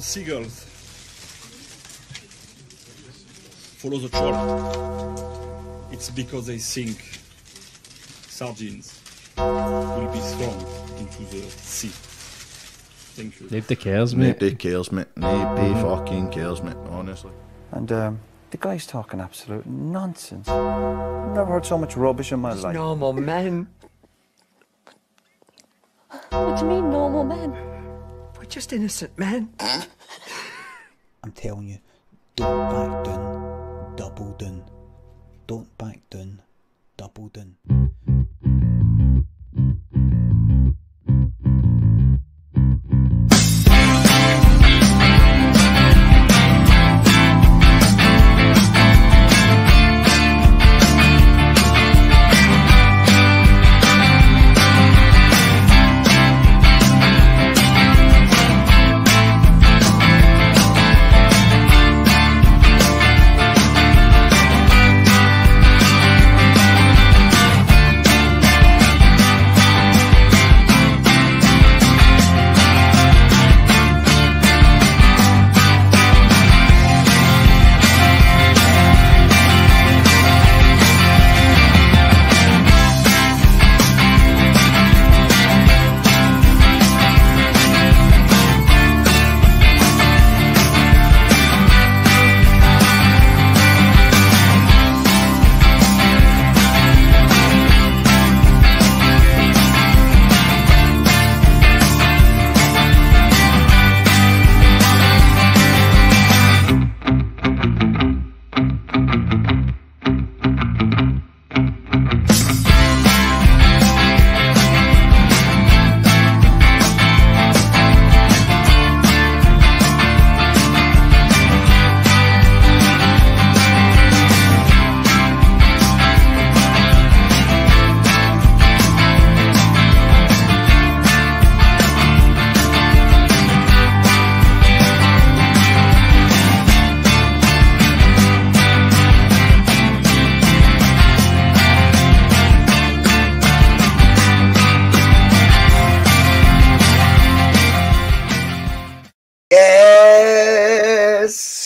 seagulls follow the trawl, it's because they think sardines will be thrown into the sea. Thank you. Nobody cares, mate. Nobody cares, mate. Nobody fucking cares, mate, honestly. And the guy's talking absolute nonsense. Never heard so much rubbish in my life. Normal men. What do you mean, normal men? We're just innocent men. I'm telling you, don't back down, double down. Don't back down, double down.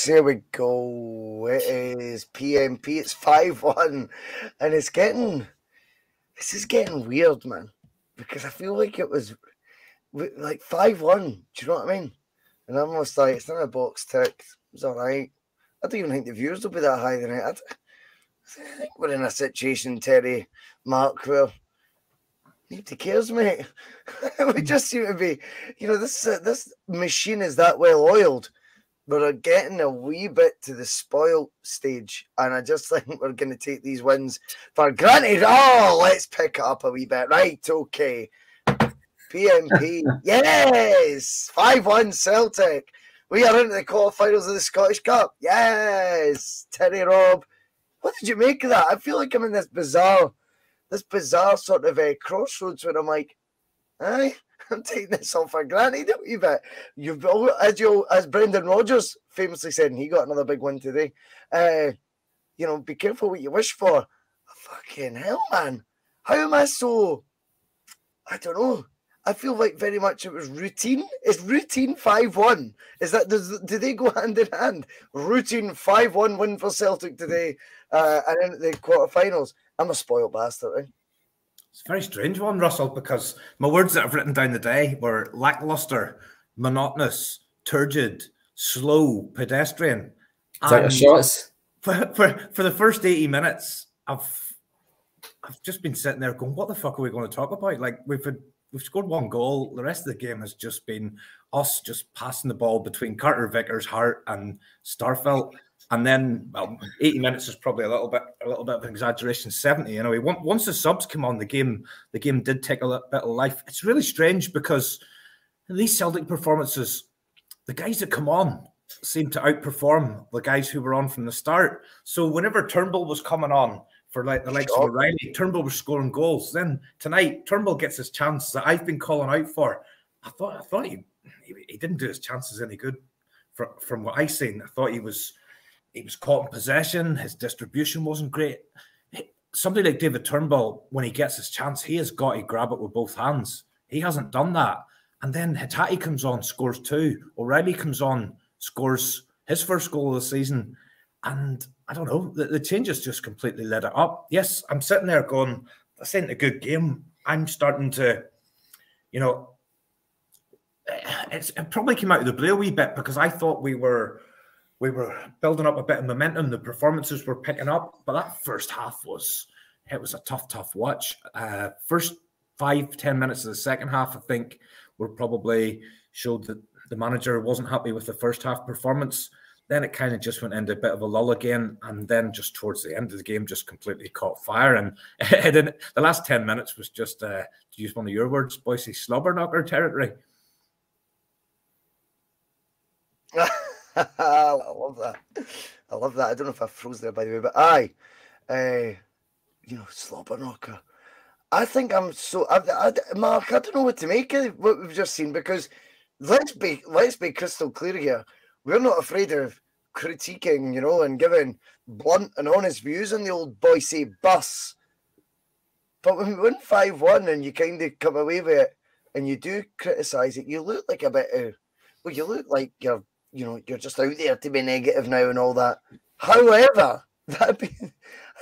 Here we go. It is P.M.P. It's 5-1, and this is getting weird, man, because I feel like it was like 5-1. Do you know what I mean? And I'm almost like, it's not a box tick. It's all right. I don't even think the views will be that high tonight. I think we're in a situation, Terry, Mark, where nobody cares, mate. We just seem to be, this machine is that well oiled. We're getting a wee bit to the spoil stage, and I just think we're going to take these wins for granted. Oh, let's pick it up a wee bit. Right, okay. P.M.P. Yes! 5-1 Celtic. We are into the quarterfinals of the Scottish Cup. Yes! Terry Robb. What did you make of that? I feel like I'm in this bizarre sort of crossroads where I'm like, aye, I'm taking this all for granted a wee bit. As Brendan Rodgers famously said, and he got another big one today, be careful what you wish for. Fucking hell, man. How am I so... I don't know. I feel like very much it was routine. Is routine 5-1? Is that... Do they go hand in hand? Routine 5-1 win for Celtic today, and in the quarterfinals. I'm a spoiled bastard, right? It's a very strange one, Russell, because my words that I've written down the day were lackluster, monotonous, turgid, slow, pedestrian. Is that your shots? For the first 80 minutes, I've just been sitting there going, what the fuck are we going to talk about? Like, we've scored one goal. The rest of the game has just been us just passing the ball between Carter Vickers, Hart, and Starfelt. And then, 80 minutes is probably a little bit of an exaggeration. 70, once the subs came on, the game did take a bit of life. It's really strange because in these Celtic performances, the guys that come on seem to outperform the guys who were on from the start. So whenever Turnbull was coming on for like the likes of O'Reilly, Turnbull was scoring goals. Then tonight, Turnbull gets his chance that I've been calling out for. I thought he didn't do his chances any good from what I seen. I thought he was caught in possession. His distribution wasn't great. Somebody like David Turnbull, when he gets his chance, he has got to grab it with both hands. He hasn't done that. And then Hitati comes on, scores 2. O'Reilly comes on, scores his first goal of the season. And I don't know, the changes just completely lit it up. Yes, I'm sitting there going, this ain't a good game. I'm starting to, you know, it probably came out of the blue a wee bit because I thought we were building up a bit of momentum. The performances were picking up, but that first half was a tough watch. First 5-10 minutes of the second half, I think, were probably showed that the manager wasn't happy with the first half performance. Then it kind of just went into a bit of a lull again, and then just towards the end of the game, just completely caught fire. And the last 10 minutes was just, to use one of your words, Bhoycie slobber knocker territory. I love that. I love that. I don't know if I froze there, by the way, but aye, you know, slobber knocker. I think I'm so, Mark, I don't know what to make of what we've just seen, because let's be crystal clear here. We're not afraid of critiquing, you know, and giving blunt and honest views on the old Bhoycie Bus. But when we win 5-1 and you kind of come away with it and you do criticise it, you look like a bit of, well, you look like you're just out there to be negative now and all that. However, I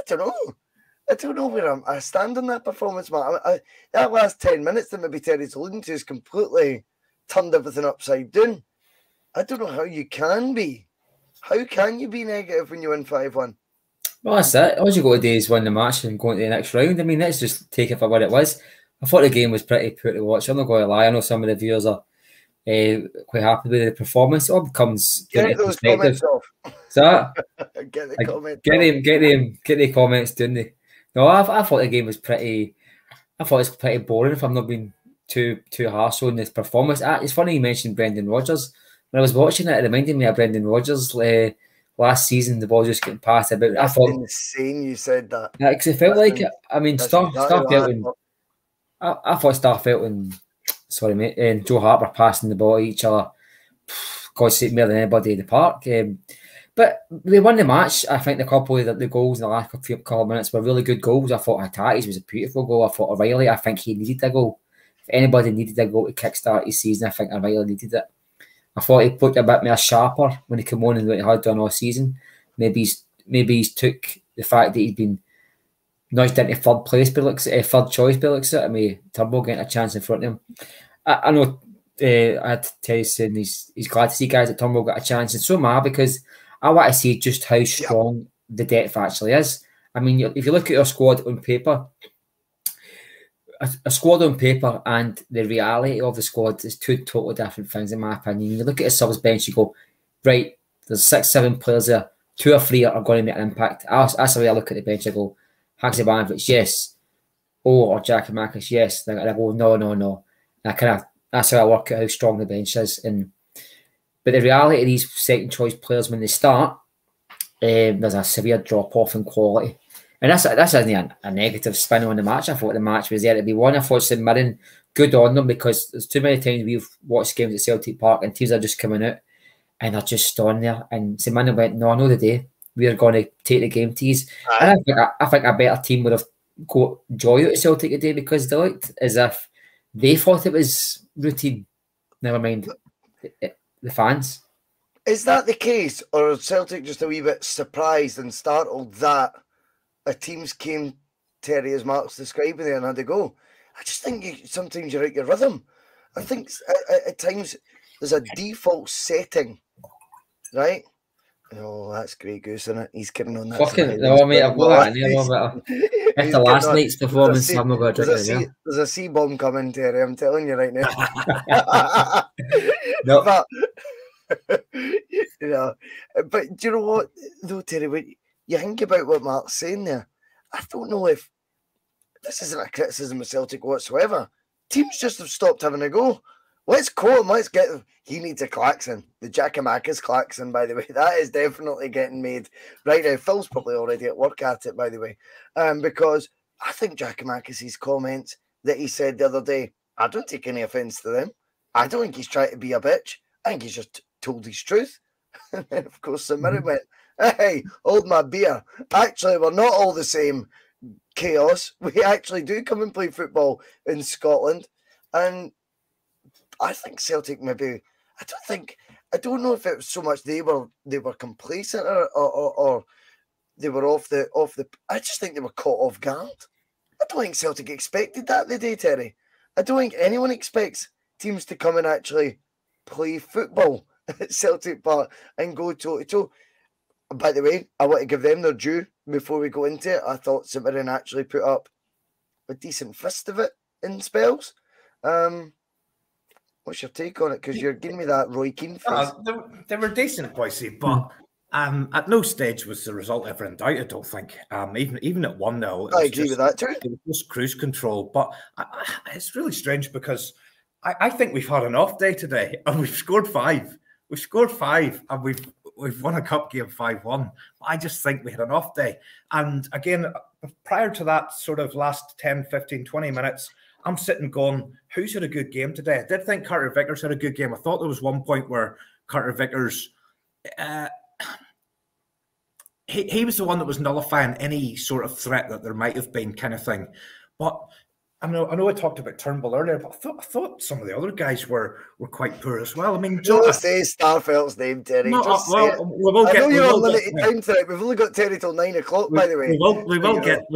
don't know where I stand on that performance, Matt. That last 10 minutes that maybe Terry's alluding to has completely turned everything upside down. I don't know how you can be. How can you be negative when you win 5-1? Well, that's it. All you got to do is win the match and go into the next round. I mean, let's just take it for what it was. I thought the game was pretty poor to watch. I'm not going to lie. I know some of the viewers are quite happy with the performance. It all becomes get those comments off. So get the comments. Get the comments, didn't they? No, I thought the game was pretty. I thought it was pretty boring. If I'm not being too harsh on this performance, it's funny you mentioned Brendan Rodgers. When I was watching it reminded me of Brendan Rodgers last season. The ball just getting passed about. That's insane. You said that. Yeah, because it felt like it. I mean, Starfelt and Joe Hart were passing the ball to each other. God sake, more than anybody in the park. But they won the match. I think the couple of the goals in the last couple of minutes were really good goals. I thought Hitati's was a beautiful goal. I thought O'Reilly, I think he needed a goal. If anybody needed a goal to kickstart his season, I think O'Reilly needed it. I thought he looked a bit more sharper when he came on and what he had done all season. Maybe he's took the fact that he'd been nudged into third choice, but looks at. I mean, Turbo getting a chance in front of him. I know I had to tell you saying he's glad to see guys at Turbo got a chance, and so am I, because I want to see just how strong the depth actually is. I mean, if you look at your squad on paper, a squad on paper and the reality of the squad is two totally different things, in my opinion. You look at a subs bench, you go, right, there's 6-7 players there, 2 or 3 are going to make an impact. That's the way I look at the bench. I go, Haksabanovic, yes. Or Giakoumakis, yes. And I go, no. That's how I work out how strong the bench is. But the reality of these second choice players when they start, there's a severe drop off in quality. And that's isn't a negative spin on the match. I thought the match was there to be won. I thought St Mirren, good on them, because there's too many times we've watched games at Celtic Park and teams are just coming out and they're just standing there. And St Mirren went, no, I know the day. We are going to take the game to you. And I think a better team would have got joy out of Celtic today, because they looked as if they thought it was routine. Never mind the fans. Is that the case, or is Celtic just a wee bit surprised and startled that a teams came, Terry, as Mark's describing there, and had to go? I just think sometimes you're out your rhythm. I think at times there's a default setting, right? Oh, that's Grey Goose, isn't it? He's getting on that. Fucking no, mate, I've got that in here. After last night's performance, I'm not going to drink it. There's a C-bomb coming, Terry. I'm telling you right now. No. But, but do you know what, though, Terry? When you think about what Mark's saying there, I don't know if this isn't a criticism of Celtic whatsoever. Teams just have stopped having a go. Let's quote him. Let's get him. He needs a klaxon. The Giakoumakis klaxon, by the way. That is definitely getting made right now. Phil's probably already at work at it, by the way. Because I think Giakoumakis' comments that he said the other day, I don't take any offence to them. I don't think he's trying to be a bitch. I think he's just told his truth. And then, of course, St Mirren went, hey, hold my beer. Actually, we're not all the same chaos. We actually do come and play football in Scotland. And I think Celtic maybe. I don't know if it was so much they were complacent or they were off the. I just think they were caught off guard. I don't think Celtic expected that the day, Terry. I don't think anyone expects teams to come and actually play football at Celtic Park and go toe-to-toe. By the way, I want to give them their due before we go into it. I thought St Mirren actually put up a decent fist of it in spells. What's your take on it? Because you're giving me that Roy Keane face. They were decent, Bhoycie, but at no stage was the result ever in doubt, I don't think. Even at 1-0. I agree with that too. It was just cruise control. But it's really strange because I think we've had an off day today and we've scored 5. We've scored 5 and we've won a cup game 5-1. I just think we had an off day. And again, prior to that sort of last 10, 15, 20 minutes, I'm sitting going, who's had a good game today? I did think Carter Vickers had a good game. I thought there was one point where Carter Vickers, he was the one that was nullifying any sort of threat that there might have been, kind of thing. But I know I talked about Turnbull earlier, but I thought some of the other guys were quite poor as well. I mean, don't say Starfelt's name, Terry. No, just say it. I know you're on limited time tonight. We've only got Terry till 9 o'clock, by the way. We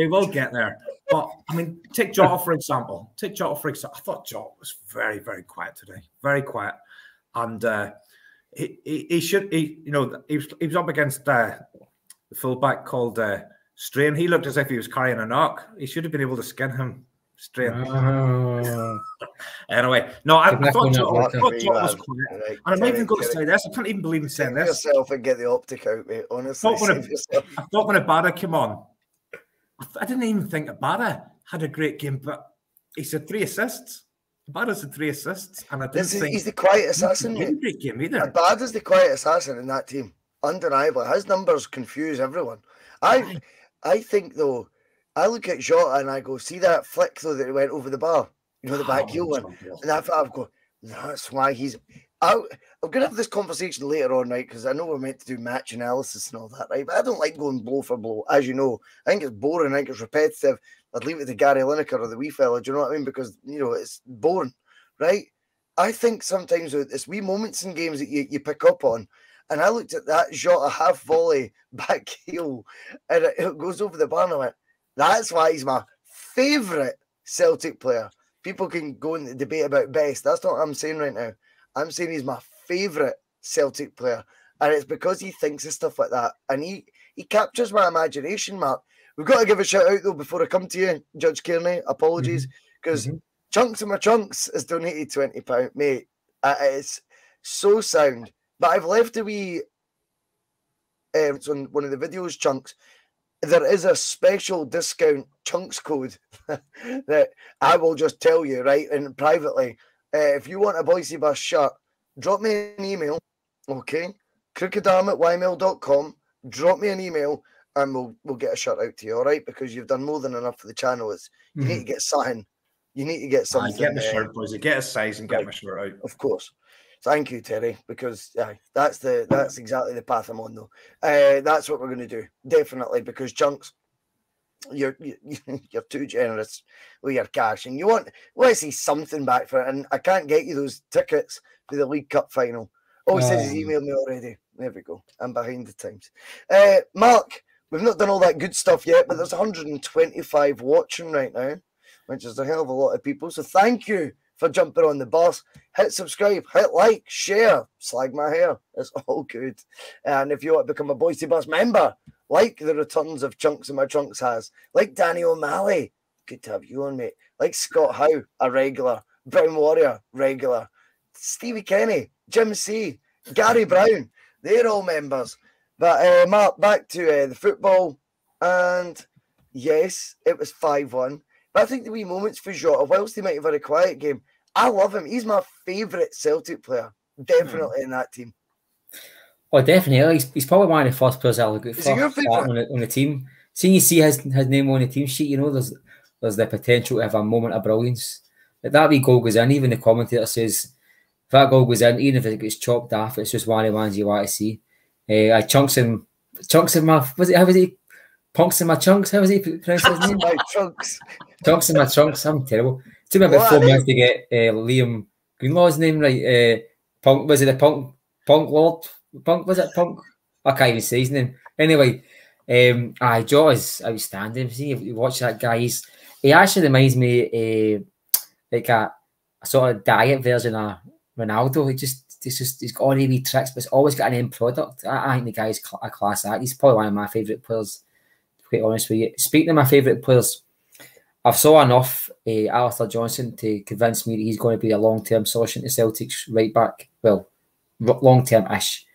will get there. But I mean, take Jota for example. I thought Jota was very, very quiet today. Very quiet, and he was up against the fullback called Strain. He looked as if he was carrying a knock. He should have been able to skin him. Strain. Anyway, no, I thought Jota was quiet. Right, and I'm even going to say this. I can't even believe in saying this. Yourself and get the optic out, mate. Honestly, I thought when Abada came on, I didn't even think Abada had a great game, but he's had 3 assists. Abada's had 3 assists, and I didn't think he's the quiet assassin. He great game either. Abada's the quiet assassin in that team, undeniably. His numbers confuse everyone. I think though, I look at Jota and I go, see that flick though that he went over the bar, the back heel one, and I go, that's why he's out. I'm going to have this conversation later on, right? Because I know we're meant to do match analysis and all that, right? But I don't like going blow for blow, as you know. I think it's boring. I think it's repetitive. I'd leave it to Gary Lineker or the wee fella. Do you know what I mean? Because, it's boring, right? I think sometimes it's wee moments in games that you pick up on. And I looked at that Jota half volley back heel and it goes over the bar and I went, that's why he's my favourite Celtic player. People can go in the debate about best. That's not what I'm saying right now. I'm saying he's my favourite Celtic player. And it's because he thinks of stuff like that. And he captures my imagination, Mark. We've got to give a shout out, though, before I come to you, Judge Kearney. Apologies. Because Chunks of My Chunks has donated £20. Mate, it's so sound. But I've left a wee... it's on one of the videos, Chunks. There is a special discount Chunks code that I will just tell you, right, and privately. If you want a Bhoycie Bus shirt, drop me an email, okay? crookedarm@ymail.com. Drop me an email and we'll get a shirt out to you, all right? Because you've done more than enough for the channel. You need to get something. You need to get something. Get my shirt, boys. Get a size and get my shirt out. Of course. Thank you, Terry, because that's exactly the path I'm on, though. That's what we're going to do, definitely, because Chunks, you're too generous with your cash, and you want to see something back for it, and I can't get you those tickets for the League Cup final. Oh, he says he's emailed me already. There we go. I'm behind the times. Mark, we've not done all that good stuff yet, but there's 125 watching right now, which is a hell of a lot of people, so thank you for jumping on the bus. Hit subscribe, hit like, share, slag my hair. It's all good. And if you want to become a Bhoycie Bus member, like the returns of Chunks in My Trunks has, like Danny O'Malley, good to have you on, mate. Like Scott Howe, a regular. Brown Warrior, regular. Stevie Kenny, Jim C, Gary Brown, they're all members. But Mark, back to the football. And yes, it was 5-1. But I think the wee moments for Jota, whilst he might have had a quiet game, I love him. He's my favourite Celtic player, definitely in that team. Oh, definitely. He's probably one of the first players I look at for on the team. Seeing you see his name on the team sheet, there's the potential to have a moment of brilliance. If that wee goal goes in, even the commentator says, if that goal goes in, even if it gets chopped off, it's just one of the ones you want to see. Chunks in my, Punks in My Chunks, how was he pronounced his name? My Chunks. Chunks in My Trunks, I'm terrible. It took me about 4 minutes to get Liam Greenlaw's name right? Punk, was it the Punk Lord? Punk, was it Punk? I can't even say his name. Anyway, Joe is outstanding. See, you watch that guy. He actually reminds me like a sort of diet version of Ronaldo. He's got all the wee tricks, but he's always got an end product. I think the guy's a class act. He's probably one of my favourite players, to be quite honest with you. Speaking of my favourite players, I've saw enough Alistair Johnson to convince me that he's going to be a long-term solution to Celtic's right back. Well, long-term-ish.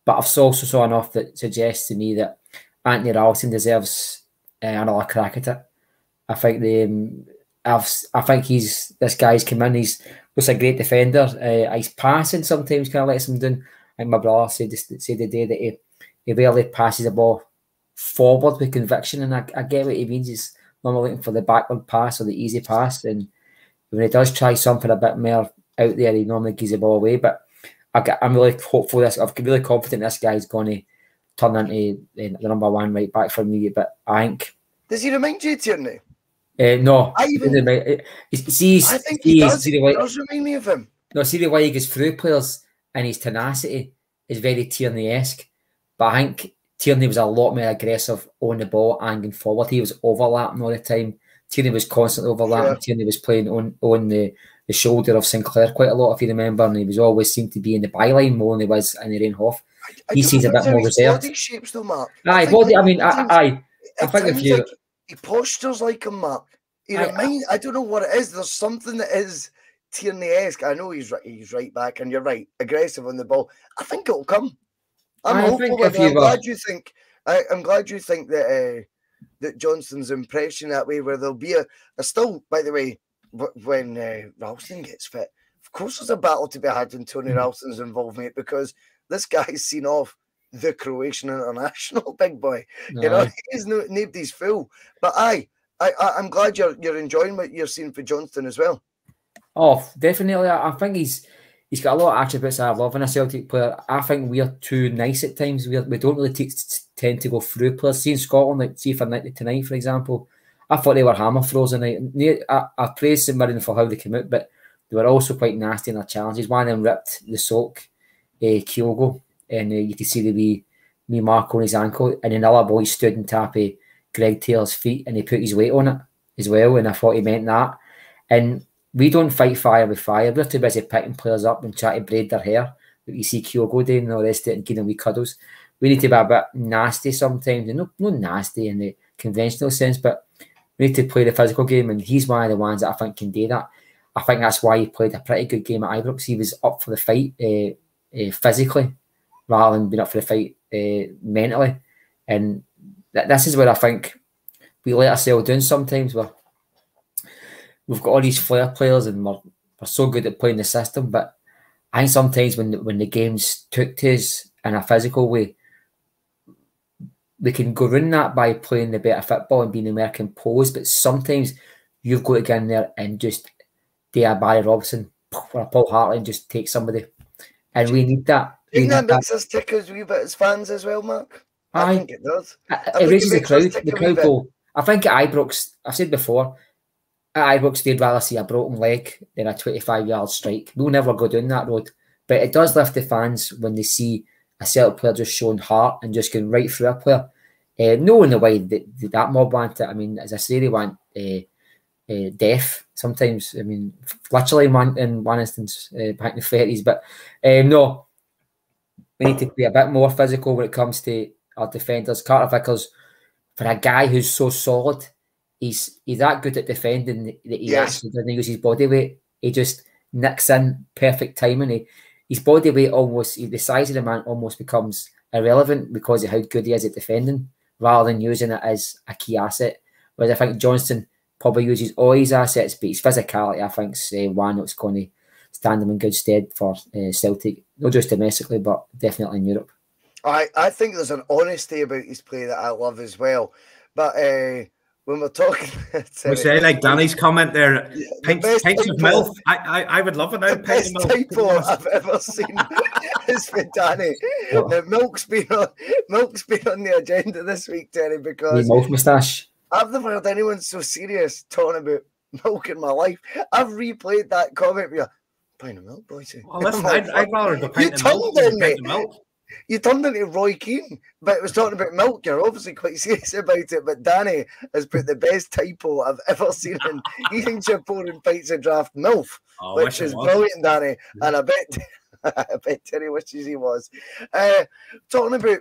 But I've also saw enough that suggests to me that Anthony Ralston deserves another crack at it. I think this guy's come in. He's just a great defender. His passing sometimes kind of lets him down. I think my brother said the day that he rarely passes the ball forward with conviction, and I get what he means. He's normally looking for the backward pass or the easy pass, and when he does try something a bit more out there, he normally gives the ball away. But I'm really hopeful. I'm really confident this guy's going to turn into the number one right back for me. But I think. Does he remind you of Tierney? No. I think he does. He does remind me of him. No, see the way he gets through players and his tenacity is very Tierney-esque. But I think Tierney was a lot more aggressive on the ball and going forward. He was overlapping all the time. Tierney was constantly overlapping. Yeah. Tierney was playing on the shoulder of Sinclair quite a lot, if you remember, and he was always seemed to be in the byline more than he was in the Rain Half. He seems a bit more reserved. Body shapes though, Mark. I think if you... He postures like him, Mark. I don't know what it is. There's something that is Tierney-esque. I know he's right back, and you're right, aggressive on the ball. I think it'll come. I'm glad you think that that Johnston's impression that way, where there'll be a still. By the way, when Ralston gets fit, of course there's a battle to be had when Tony Ralston's involved, mate, because this guy's seen off the Croatian international, big boy. No. You know, he's nobody's fool. But I'm glad you're enjoying what you're seeing for Johnston as well. Oh, definitely. I think he's got a lot of attributes I love in a Celtic player. I think we're too nice at times. We don't really tend to go through players. See in Scotland, like see for tonight, for example, I thought they were hammer throws tonight. I praised St Mirren for how they came out, but they were also quite nasty in their challenges. One of them ripped the sock, Kyogo, and you could see the wee mark on his ankle, and another boy stood on top of Greg Taylor's feet and he put his weight on it as well, and I thought he meant that. And we don't fight fire with fire. We're too busy picking players up and trying to braid their hair, like you see Kyogo doing and all the rest of it, and giving them wee cuddles. We need to be a bit nasty sometimes, and not nasty in the conventional sense, but we need to play the physical game, and he's one of the ones that I think can do that. I think that's why he played a pretty good game at Ibrox. He was up for the fight physically rather than being up for the fight mentally. And this is where I think we let ourselves down sometimes. We've got all these flair players and we're so good at playing the system, but I think sometimes when the game's took to us in a physical way, we can go around that by playing the better football and being the more composed, but sometimes you've got to get in there and just do a Barry Robson or a Paul Hartley and just take somebody. And we need that. Do you think that makes us tick as wee bit as fans as well, Mark? I think it does. It raises the crowd. The crowd go. I think at Ibrox, I've said before, at Ibrox they'd rather see a broken leg than a 25-yard strike. We'll never go down that road. But it does lift the fans when they see a Celtic player just showing heart and just going right through a player. No in the way that mob want it. I mean, as I say, they want death sometimes. I mean, literally in one instance back in the 30s. But no, we need to be a bit more physical when it comes to our defenders. Carter Vickers, for a guy who's so solid, he's that good at defending that he actually doesn't use his body weight. He just nicks in perfect timing. His body weight the size of the man almost becomes irrelevant because of how good he is at defending, rather than using it as a key asset. Whereas I think Johnston probably uses all his assets, but his physicality, I think, is one that's going to stand him in good stead for Celtic, not just domestically, but definitely in Europe. I think there's an honesty about his play that I love as well. But when we're talking... we say, like Danny's comment there, pints of milk. I would love it now. The best typo I've ever seen is for Danny. Milk's been on the agenda this week, Terry, because... The milk moustache. I've never heard anyone so serious talking about milk in my life. I've replayed that comment with you. pint of milk, Bhoycie. Well, listen, I'd rather the pint of milk turned than in, the pint mate. of milk. You turned into Roy Keane, but it was talking about milk. You're obviously quite serious about it. But Danny has put the best typo I've ever seen in. He thinks you're pouring pints of draft MILF, which is brilliant, Danny. And I bet Terry wishes he was. Talking about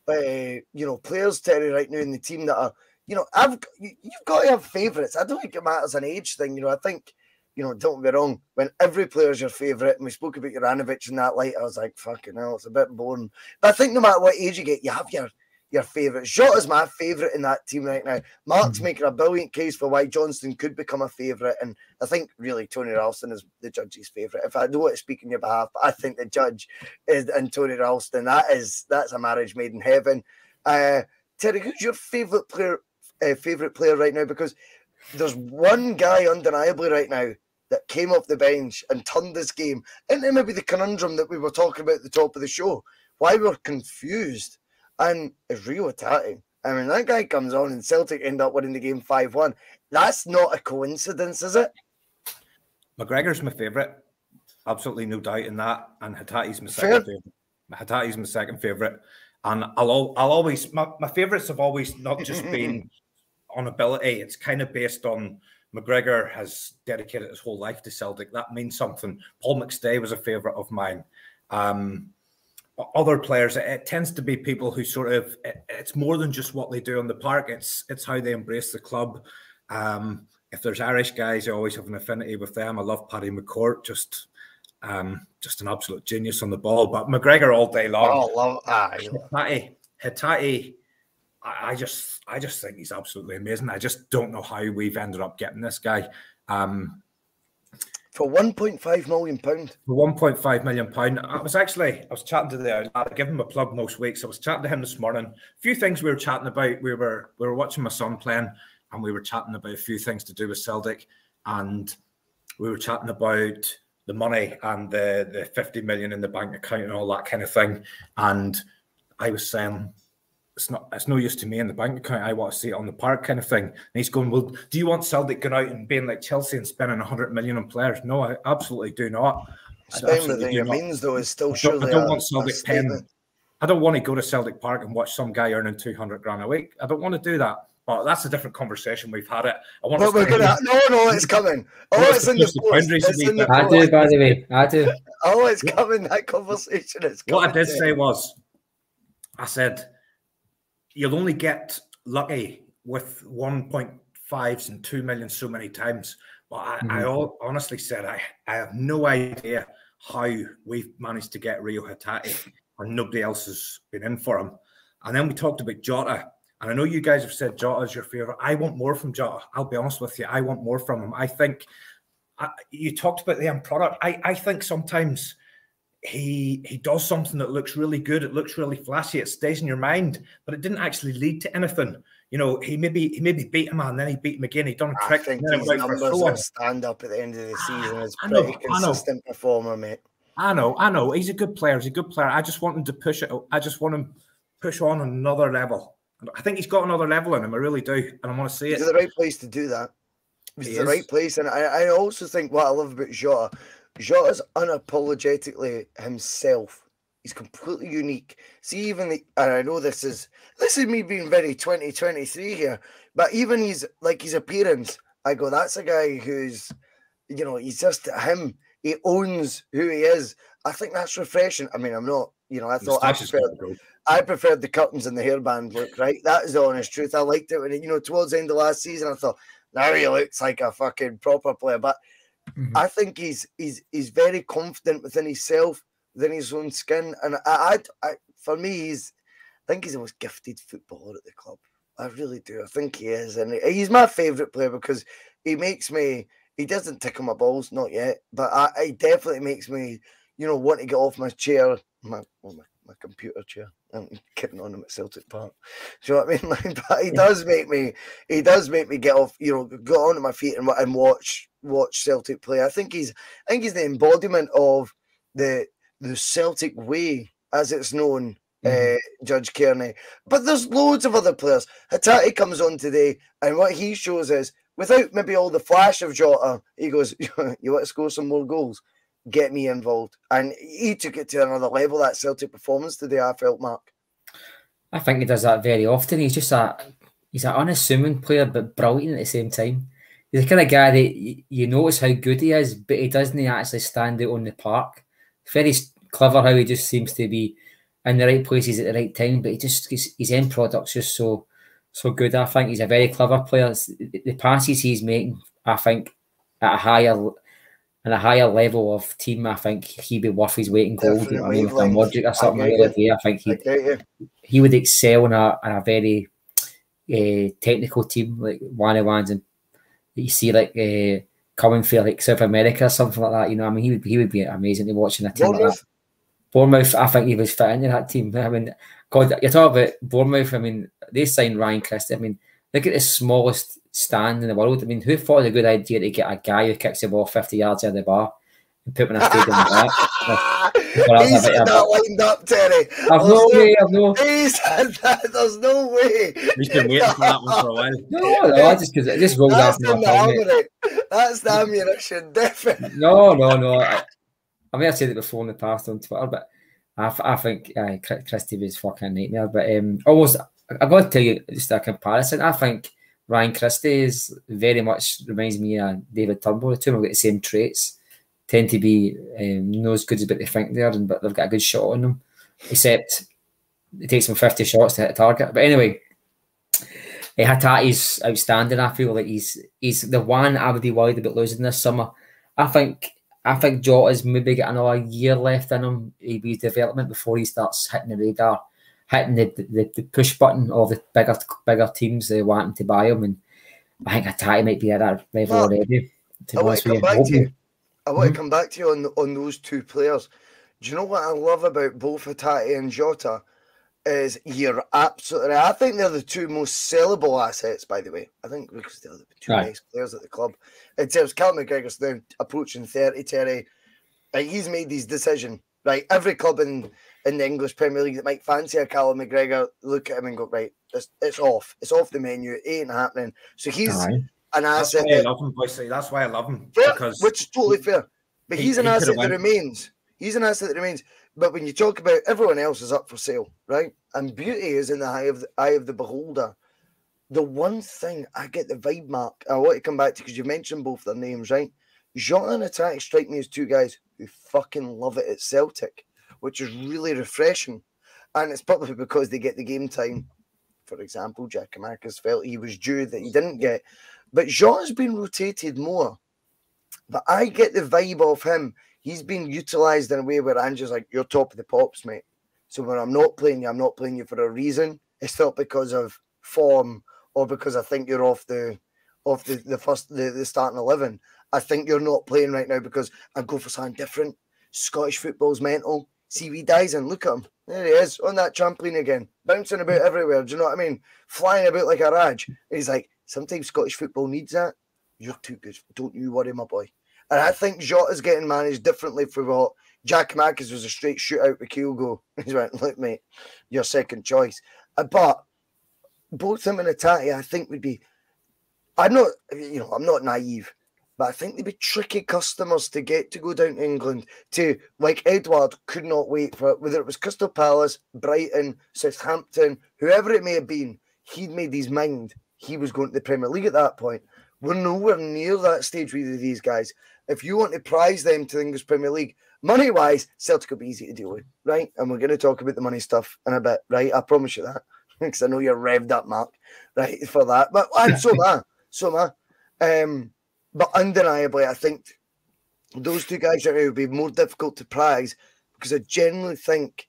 players, Terry, right now in the team that are, you've got to have favourites. I don't think it matters an age thing. I think, don't get me wrong, when every player's your favourite, and we spoke about Juranovic in that light, I was like, fucking hell, it's a bit boring. But I think no matter what age you get, you have your favourite. Jota's my favourite in that team right now. Mark's making a brilliant case for why Johnston could become a favourite, and I think really Tony Ralston is the judge's favourite. If I don't want to speak on your behalf, but I think the judge is and Tony Ralston. That's a marriage made in heaven. Terry, who's your favourite player right now? Because there's one guy undeniably right now that came off the bench and turned this game into maybe the conundrum that we were talking about at the top of the show. Why we're confused. And it's Rio Hatate. I mean, that guy comes on and Celtic end up winning the game 5-1. That's not a coincidence, is it? McGregor's my favourite. Absolutely no doubt in that. And Hatate's my second favourite. Hatate's my second favourite. And I'll always, my favourites have always not just been on ability. It's kind of based on McGregor has dedicated his whole life to Celtic. That means something. Paul McStay was a favourite of mine. Other players, it tends to be people who sort of, it's more than just what they do on the park. It's how they embrace the club. If there's Irish guys, I always have an affinity with them. I love Paddy McCourt, just an absolute genius on the ball. But McGregor all day long. Hatate, I just think he's absolutely amazing. I just don't know how we've ended up getting this guy. For £1.5 million. For £1.5 million. I was chatting to the lad. I give him a plug most weeks. I was chatting to him this morning. A few things we were chatting about. We were watching my son playing, and we were chatting about a few things to do with Celtic, and we were chatting about the money and the 50 million in the bank account and all that kind of thing. And I was saying, it's no use to me in the bank account. I want to see it on the park kind of thing. And he's going, well, do you want Celtic going out and being like Chelsea and spending 100 million on players? No, I absolutely do not. Spending within your means, though, is still surely I don't want Celtic paying. I don't want to go to Celtic Park and watch some guy earning 200 grand a week. I don't want to do that. But that's a different conversation. We've had it. No, it's coming. Oh, it's in the post. I do, by the way. I do. Oh, it's coming. That conversation is coming. What I did say was, I said, you'll only get lucky with 1.5s and 2 million so many times. But I honestly said, I have no idea how we've managed to get Rio Hatate and nobody else has been in for him. And then we talked about Jota. And I know you guys have said Jota is your favourite. I want more from Jota. I'll be honest with you. I want more from him. I think you talked about the end product. I think sometimes he does something that looks really good. It looks really flashy. It stays in your mind, but it didn't actually lead to anything. You know, he maybe beat him and then he beat him again. He done a trick. I think his numbers will stand up at the end of the season. He's a pretty consistent performer, mate. I know. He's a good player. He's a good player. I just want him to push it. I just want him to push on another level. I think he's got another level in him. I really do. And I want to see it. He's in the right place to do that. He's in the right place. And I also think what I love about Jota, Jota's unapologetically himself. He's completely unique. See, even and I know this is me being very 2023 here, but even his appearance, I go, that's a guy who's, he's just him. He owns who he is. I think that's refreshing. I mean, I'm not, I thought I preferred the curtains and the hairband look, right? That is the honest truth. I liked it when, towards the end of last season, I thought, now he looks like a fucking proper player. But I think he's very confident within himself, within his own skin. And for me, I think he's the most gifted footballer at the club. I really do. I think he is. And he's my favourite player because he makes me, he doesn't tickle my balls, not yet, but he definitely makes me, want to get off my chair, my computer chair. I'm kidding on him at Celtic Park. Do you know what I mean? But he does make me get off, get onto my feet and watch Celtic play. I think he's the embodiment of the Celtic way as it's known, Judge Kearney. But there's loads of other players. Hatate comes on today, and what he shows is, without maybe all the flash of Jota, he goes, you want to score some more goals? get me involved. And he took it to another level, that Celtic performance today, I felt, Mark. I think he does that very often. He's an unassuming player, but brilliant at the same time. He's the kind of guy that you notice how good he is, but he doesn't actually stand out on the park. It's very clever how he just seems to be in the right places at the right time, but his end product's just so good. I think he's a very clever player. The passes he's making, I think, at a higher level of team, I think he'd be worth his weight in gold. You know what I mean? Like a Modric or something the other day, I think he would excel in a very technical team like one of ones, and you see like coming for like South America or something like that. You know what I mean? He would be amazing to watch in a team like that. Bournemouth, I think he was fit into that team. I mean, God, you're talking about Bournemouth. I mean, they signed Ryan Christie. I mean, look at the smallest stand in the world. I mean, who thought it was a good idea to get a guy who kicks the ball 50 yards out of the bar and put him in a stadium like that? He's had that lined up, Terry. I've no. He's had that. There's no way. He's been waiting for that one for a while. No, just because it just rolled off my tongue. That's the ammunition, definitely. No. I may have said it before in the past on Twitter, but I think Christie was fucking nightmare. But almost, I've got to tell you just a comparison. I think Ryan Christie is very much reminds me of David Turnbull. The two have got the same traits. Tend to be not as good as what they think they are, but they've got a good shot on them. Except it takes them 50 shots to hit a target. But anyway, Hatati's outstanding. I feel like he's the one I would be worried about losing this summer. I think Jota's maybe got another year left in him, his development, before he starts hitting the radar, hitting the push button of the bigger teams wanting to buy him. And I think Hatati might be at that level already. I want to come back to you on those two players. Do you know what I love about both Hatati and Jota? Is you're absolutely right. I think they're the two most sellable assets, by the way. I think because they're the two best players at the club. In terms of Callum McGregor's now approaching 30, Terry. He's made his decision. Right, every club in the English Premier League that might fancy a Callum McGregor look at him and go, right, it's off. It's off the menu. It ain't happening. So he's an asset. That's why I love him, Bhoycie. That's why I love him. Which is totally fair. But he's an asset that remains. He's an asset that remains. But when you talk about everyone else is up for sale, right? And beauty is in the eye of the beholder. The one thing I get the vibe, Mark, I want to come back to because you mentioned both their names, right? Jota and Hatati strike me as two guys who fucking love it at Celtic, which is really refreshing. And it's probably because they get the game time. For example, Jack Marcus felt he was due that he didn't get. But Jota's been rotated more. But I get the vibe of him. He's been utilised in a way where Andrew's like, you're top of the pops, mate. So when I'm not playing you for a reason. It's not because of form or because I think you're off the starting 11. I think you're not playing right now because I go for something different. Scottish football's mental. See, he dies and look at him. There he is on that trampoline again, bouncing about everywhere. Do you know what I mean? Flying about like a Raj. He's like, sometimes Scottish football needs that. You're too good. Don't you worry, my boy. And I think Jota's getting managed differently from what Jack Marcus was a straight shootout with Kyogo. He's went, look, mate, your second choice. But both him and Hatati, I think would be. I'm not naive, but I think they'd be tricky customers to get to go down to England. To like Edward could not wait for it, whether it was Crystal Palace, Brighton, Southampton, whoever it may have been. He'd made his mind. He was going to the Premier League at that point. We're nowhere near that stage with these guys. If you want to prize them to the English Premier League, money-wise, Celtic will be easy to deal with, right? And we're going to talk about the money stuff in a bit, right? I promise you that, because I know you're revved up, Mark, right, for that. But so am I. But undeniably, I think those two guys right now would be more difficult to prize because I generally think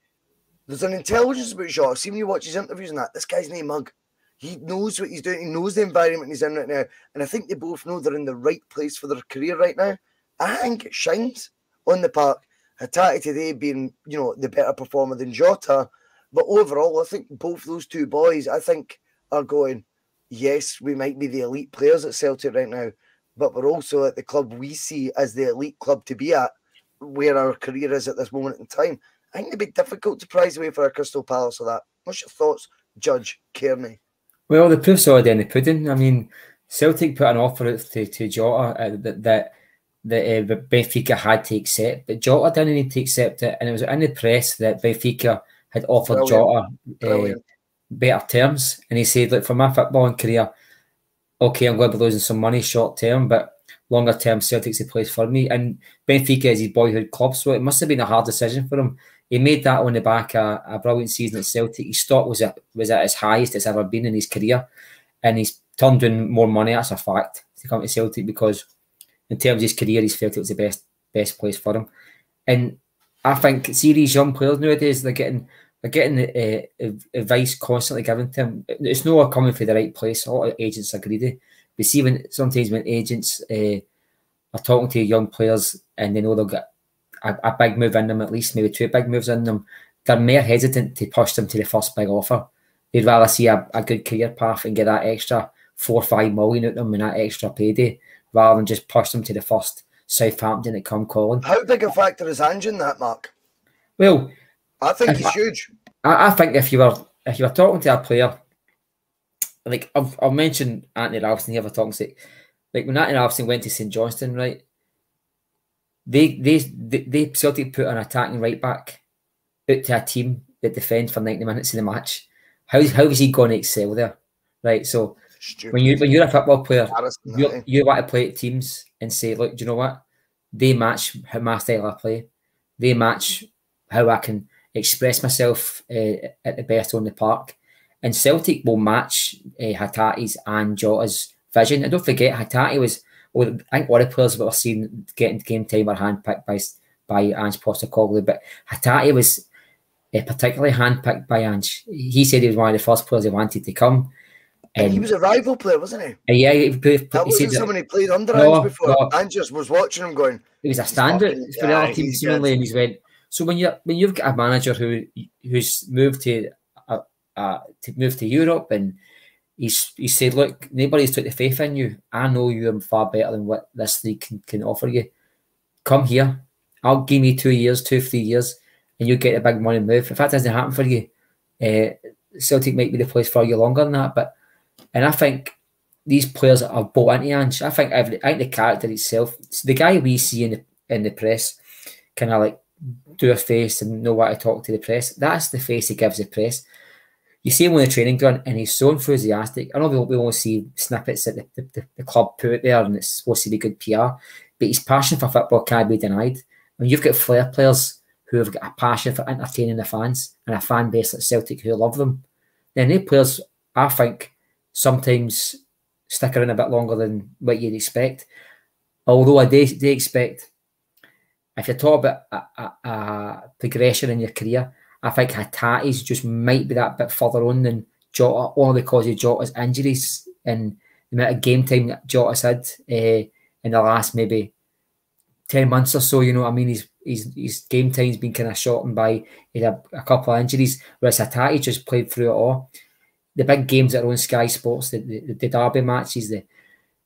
there's an intelligence about Shaw. See when you watch his interviews and that, this guy's no mug. He knows what he's doing. He knows the environment he's in right now. And I think they both know they're in the right place for their career right now. I think it shines on the park. Hatati today being, the better performer than Jota. But overall, I think both those two boys, I think, are going, yes, we might be the elite players at Celtic right now, but we're also at the club we see as the elite club to be at, where our career is at this moment in time. I think it'd be difficult to prize away for a Crystal Palace or that. What's your thoughts, Judge Kearney? Well, the proof's already in the pudding. I mean, Celtic put an offer out to Jota that that Benfica had to accept, but Jota didn't need to accept it, and it was in the press that Benfica had offered Jota better terms, and he said, "Look, for my footballing career, okay, I'm going to be losing some money short term, but longer term, Celtic's the place for me." And Benfica is his boyhood club, so it must have been a hard decision for him. He made that on the back of a brilliant season at Celtic. His stock was at his highest it's ever been in his career, and he's turned down more money. That's a fact, to come to Celtic, because in terms of his career, he's felt it was the best place for him. And I think, see, these young players nowadays, they're getting advice constantly given to them. It's not coming from the right place. A lot of agents are greedy. We see sometimes when agents are talking to young players and they know they'll get a big move in them, at least maybe 2 big moves in them, they're more hesitant to push them to the first big offer. They'd rather see a good career path and get that extra 4 or 5 million out of them and that extra payday, rather than just push them to the first Southampton that come calling. How big a factor is Ange in that, Mark? Well, I think he's huge. I think if you were talking to a player, like I've mentioned Anthony Ralston here for talking sake, like when Anthony Ralston went to St Johnstone, right? They Celtic put an attacking right back out to a team that defends for 90 minutes in the match. How is he going to excel there, right? So when you're a football player, you want to play at teams and say, look, do you know what? They match my style of play. They match how I can express myself at the best on the park. And Celtic will match Hatate's and Jota's vision. And don't forget, Hatate was, well, I think all the players that we're seeing getting game time were handpicked by Ange Postecoglou, but Hatate was particularly handpicked by Ange. He said he was one of the first players he wanted to come. And he was a rival player, wasn't he? Yeah, that wasn't someone he played under Ange before. No. Ange just was watching him going. He was a standard for the other team, seemingly, and he's went. So when you've got a manager who's moved to Europe, and he's said, look, nobody's took the faith in you. I know you're far better than what this league can offer you. Come here. I'll give you 2 years, 3 years, and you'll get a big money move. If that doesn't happen for you, Celtic might be the place for you longer than that. And I think these players are bought into Ange. I think the character itself, the guy we see in the press, kind of like do a face and know what to talk to the press. That's the face he gives the press. You see him on the training ground and he's so enthusiastic. I know we won't see snippets that the club put out there and it's supposed to be good PR, but his passion for football can't be denied. When you've got flair players who have got a passion for entertaining the fans and a fan base like Celtic who love them, then they players, I think, sometimes stick around a bit longer than what you'd expect. Although they expect, if you're talking about a progression in your career, I think Hatate's just might be that bit further on than Jota, only because of Jota's injuries and the amount of game time that Jota's had in the last maybe 10 months or so. You know what I mean? His game time's been kind of shortened by he had a couple of injuries, whereas Hatate just played through it all. The big games that are on Sky Sports, the derby matches,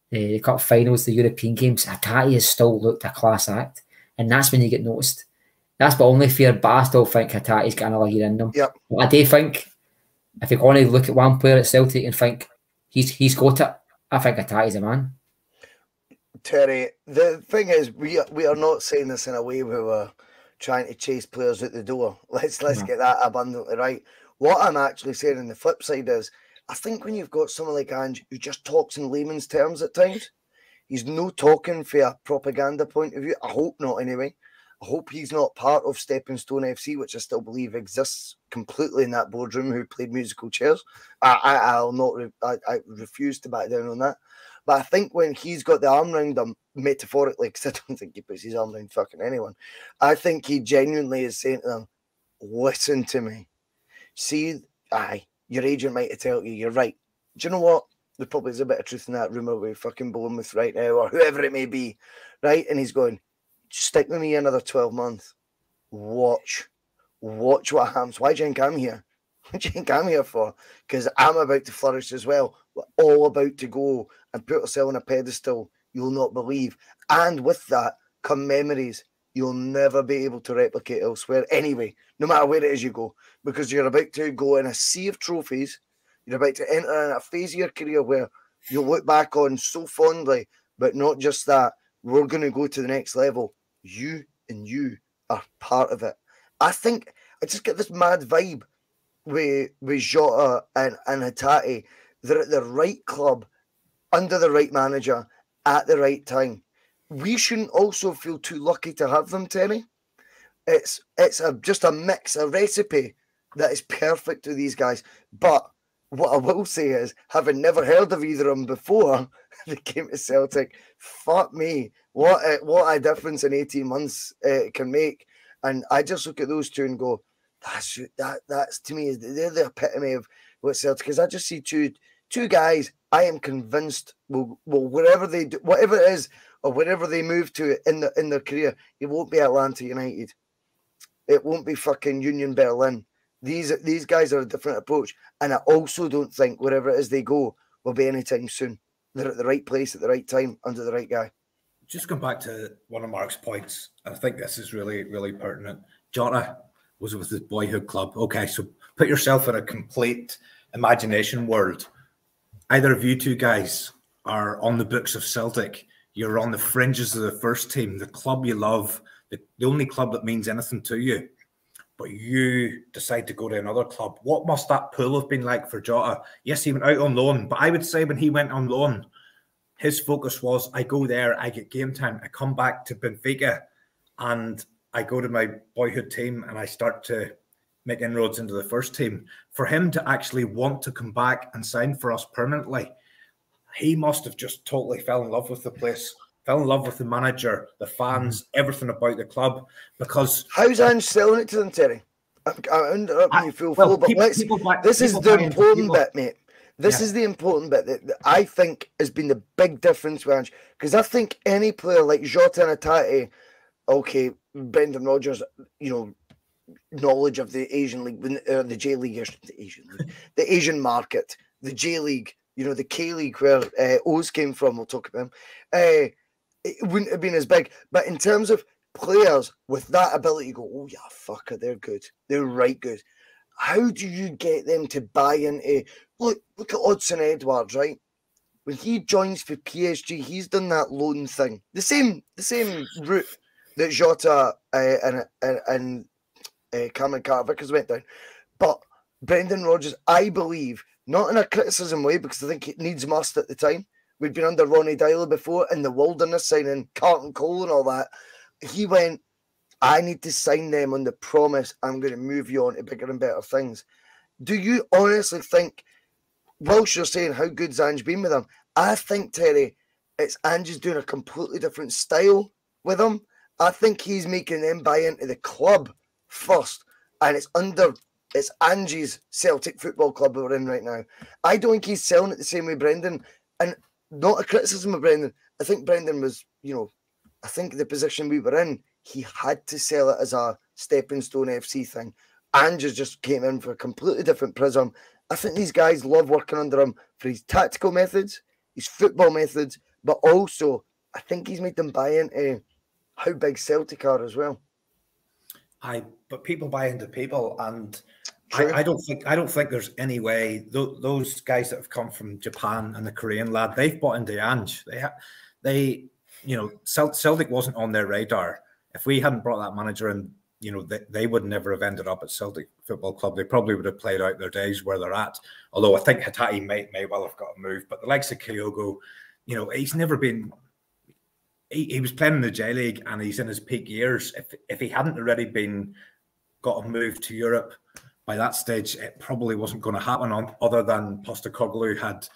the cup finals, the European games, Hatate has still looked a class act. And that's when you get noticed. That's my only fear, but I still think Hatate's got another year in them. Yep. But I do think, if you're going to look at one player at Celtic and think he's got it, I think Hatate's a man. Terry, the thing is, we are not saying this in a way where we're trying to chase players out the door. Let's get that abundantly right. What I'm actually saying on the flip side is, I think when you've got someone like Ange who just talks in layman's terms at times, he's no talking for a propaganda point of view. I hope not, anyway. I hope he's not part of Stepping Stone FC, which I still believe exists completely in that boardroom, who played musical chairs. I refuse to back down on that. But I think when he's got the arm round them, metaphorically, because I don't think he puts his arm around fucking anyone, I think he genuinely is saying to them, listen to me. See, your agent might have told you, you're right. Do you know what? There probably is a bit of truth in that rumour we're fucking Bournemouth right now, or whoever it may be, right? And he's going, stick with me another 12 months. Watch what happens. Why do you think I'm here? What do you think I'm here for? Because I'm about to flourish as well. We're all about to go and put ourselves on a pedestal you'll not believe. And with that come memories you'll never be able to replicate elsewhere anyway, no matter where it is you go, because you're about to go in a sea of trophies. You're about to enter in a phase of your career where you'll look back on so fondly, but not just that, we're going to go to the next level. You and you are part of it. I think I just get this mad vibe with Jota and Hatate. They're at the right club, under the right manager, at the right time. We shouldn't also feel too lucky to have them, Terry. It's just a mix, a recipe that is perfect to these guys. But what I will say is, having never heard of either of them before they came to Celtic, fuck me, what a difference in 18 months it can make. And I just look at those two and go, that's to me, they're the epitome of what Celtic is. I just see two guys I am convinced will wherever they do, whatever it is, or wherever they move to in their career, it won't be Atlanta United. It won't be fucking Union Berlin. These guys are a different approach. And I also don't think wherever it is they go will be anytime soon. They're at the right place at the right time under the right guy. Just going back to one of Mark's points, I think this is really, really pertinent. Jota was with his boyhood club. Okay, so put yourself in a complete imagination world. Either of you two guys are on the books of Celtic. You're on the fringes of the first team, the club you love, the only club that means anything to you. But you decide to go to another club. What must that pool have been like for Jota? Yes, he went out on loan, but I would say when he went on loan, his focus was, I go there, I get game time, I come back to Benfica, and I go to my boyhood team and I start to make inroads into the first team. For him to actually want to come back and sign for us permanently, he must have just totally fell in love with the place, fell in love with the manager, the fans, everything about the club. Because how's Ange selling it to them, Terry? I'm interrupting you full flow, but this is the important bit, mate. This is the important bit that I think has been the big difference with Ange. Because I think any player like Jota and Hatate, okay, Brendan Rodgers, knowledge of the Asian League, the J League, the Asian market, the J League, the K League where O's came from, we'll talk about him. It wouldn't have been as big. But in terms of players with that ability, you go, oh yeah, fucker, they're good. They're right good. How do you get them to buy into... Look at Odsonne Edwards, right? When he joins for PSG, he's done that loan thing. The same route that Jota and Cameron Carter-Vickers went down. But Brendan Rodgers, I believe, not in a criticism way, because I think it needs must at the time. We'd been under Ronnie Dyler before in the wilderness, signing Carlton Cole and all that. He went, I need to sign them on the promise I'm going to move you on to bigger and better things. Do you honestly think, whilst you're saying how good's Ange been with them, I think, Terry, it's Ange's doing a completely different style with them. I think he's making them buy into the club first, and it's Ange's Celtic Football Club we're in right now. I don't think he's selling it the same way Brendan, and not a criticism of Brendan. I think Brendan was, I think the position we were in, he had to sell it as a stepping stone FC thing. Ange just came in for a completely different prism. I think these guys love working under him for his tactical methods, his football methods, but also I think he's made them buy into how big Celtic are as well. But people buy into people, and I don't think there's any way those guys that have come from Japan and the Korean lad, they've bought into Ange. Celtic wasn't on their radar. If we hadn't brought that manager in, they would never have ended up at Celtic Football Club. They probably would have played out their days where they're at. Although I think Hatate may well have got a move. But the likes of Kyogo, he's never been... He was playing in the J League and he's in his peak years. If he hadn't already got a move to Europe by that stage, it probably wasn't going to happen other than Postecoglou had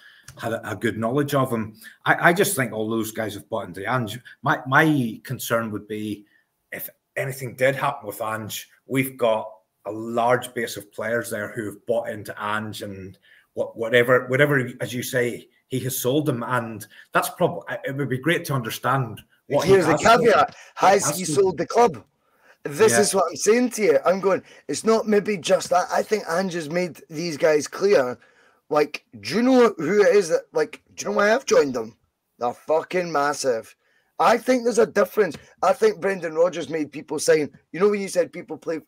a good knowledge of him. I just think all those guys have bought into Ange. My concern would be if anything did happen with Ange, we've got a large base of players there who have bought into Ange and whatever, as you say, he has sold them, and that's probably. It would be great to understand what. Here's the caveat: has he sold the club? This is what I'm saying to you. I'm going. It's not maybe just that. I think Ange has made these guys clear. Like, do you know who it is that? Like, do you know why I've joined them? They're fucking massive. I think there's a difference. I think Brendan Rodgers made people sign. You know when you said people play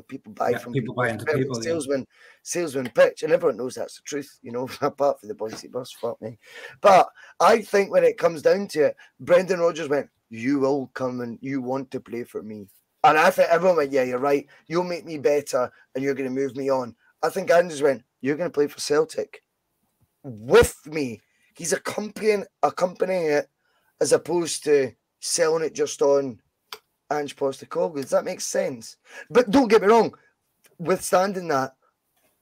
people buy from people buy into people. Salesman pitch, and everyone knows that's the truth, apart from the Bhoycie Bus, fuck me. But I think when it comes down to it, Brendan Rodgers went, "You will come and you want to play for me." And I think everyone went, "Yeah, you're right. You'll make me better and you're going to move me on." I think Andrews went, "You're going to play for Celtic with me." He's accompanying it as opposed to selling it just on Ange Postecoglou. Does that make sense? But don't get me wrong, withstanding that,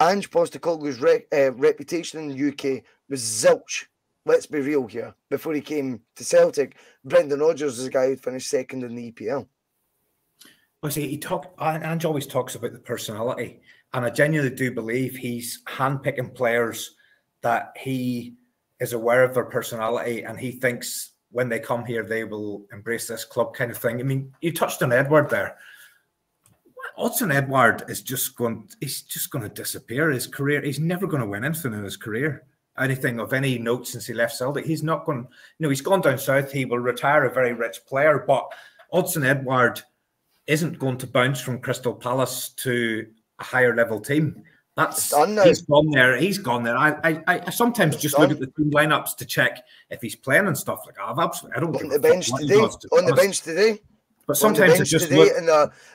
Ange Postecoglou's reputation in the UK was zilch. Let's be real here. Before he came to Celtic, Brendan Rodgers was a guy who finished second in the EPL. Well, see, Ange always talks about the personality, and I genuinely do believe he's handpicking players that he is aware of their personality, and he thinks when they come here, they will embrace this club kind of thing. I mean, you touched on Edward there. Odsonne Edouard is just going to disappear. His career, he's never going to win anything in his career. Anything of any note since he left Celtic. He's not going, he's gone down south. He will retire a very rich player, but Odsonne Edouard isn't going to bounce from Crystal Palace to a higher level team. He's gone there. He's gone there. I sometimes just look at the team lineups to check if he's playing and stuff like that. I don't on the bench today. On the bench today. But sometimes it just look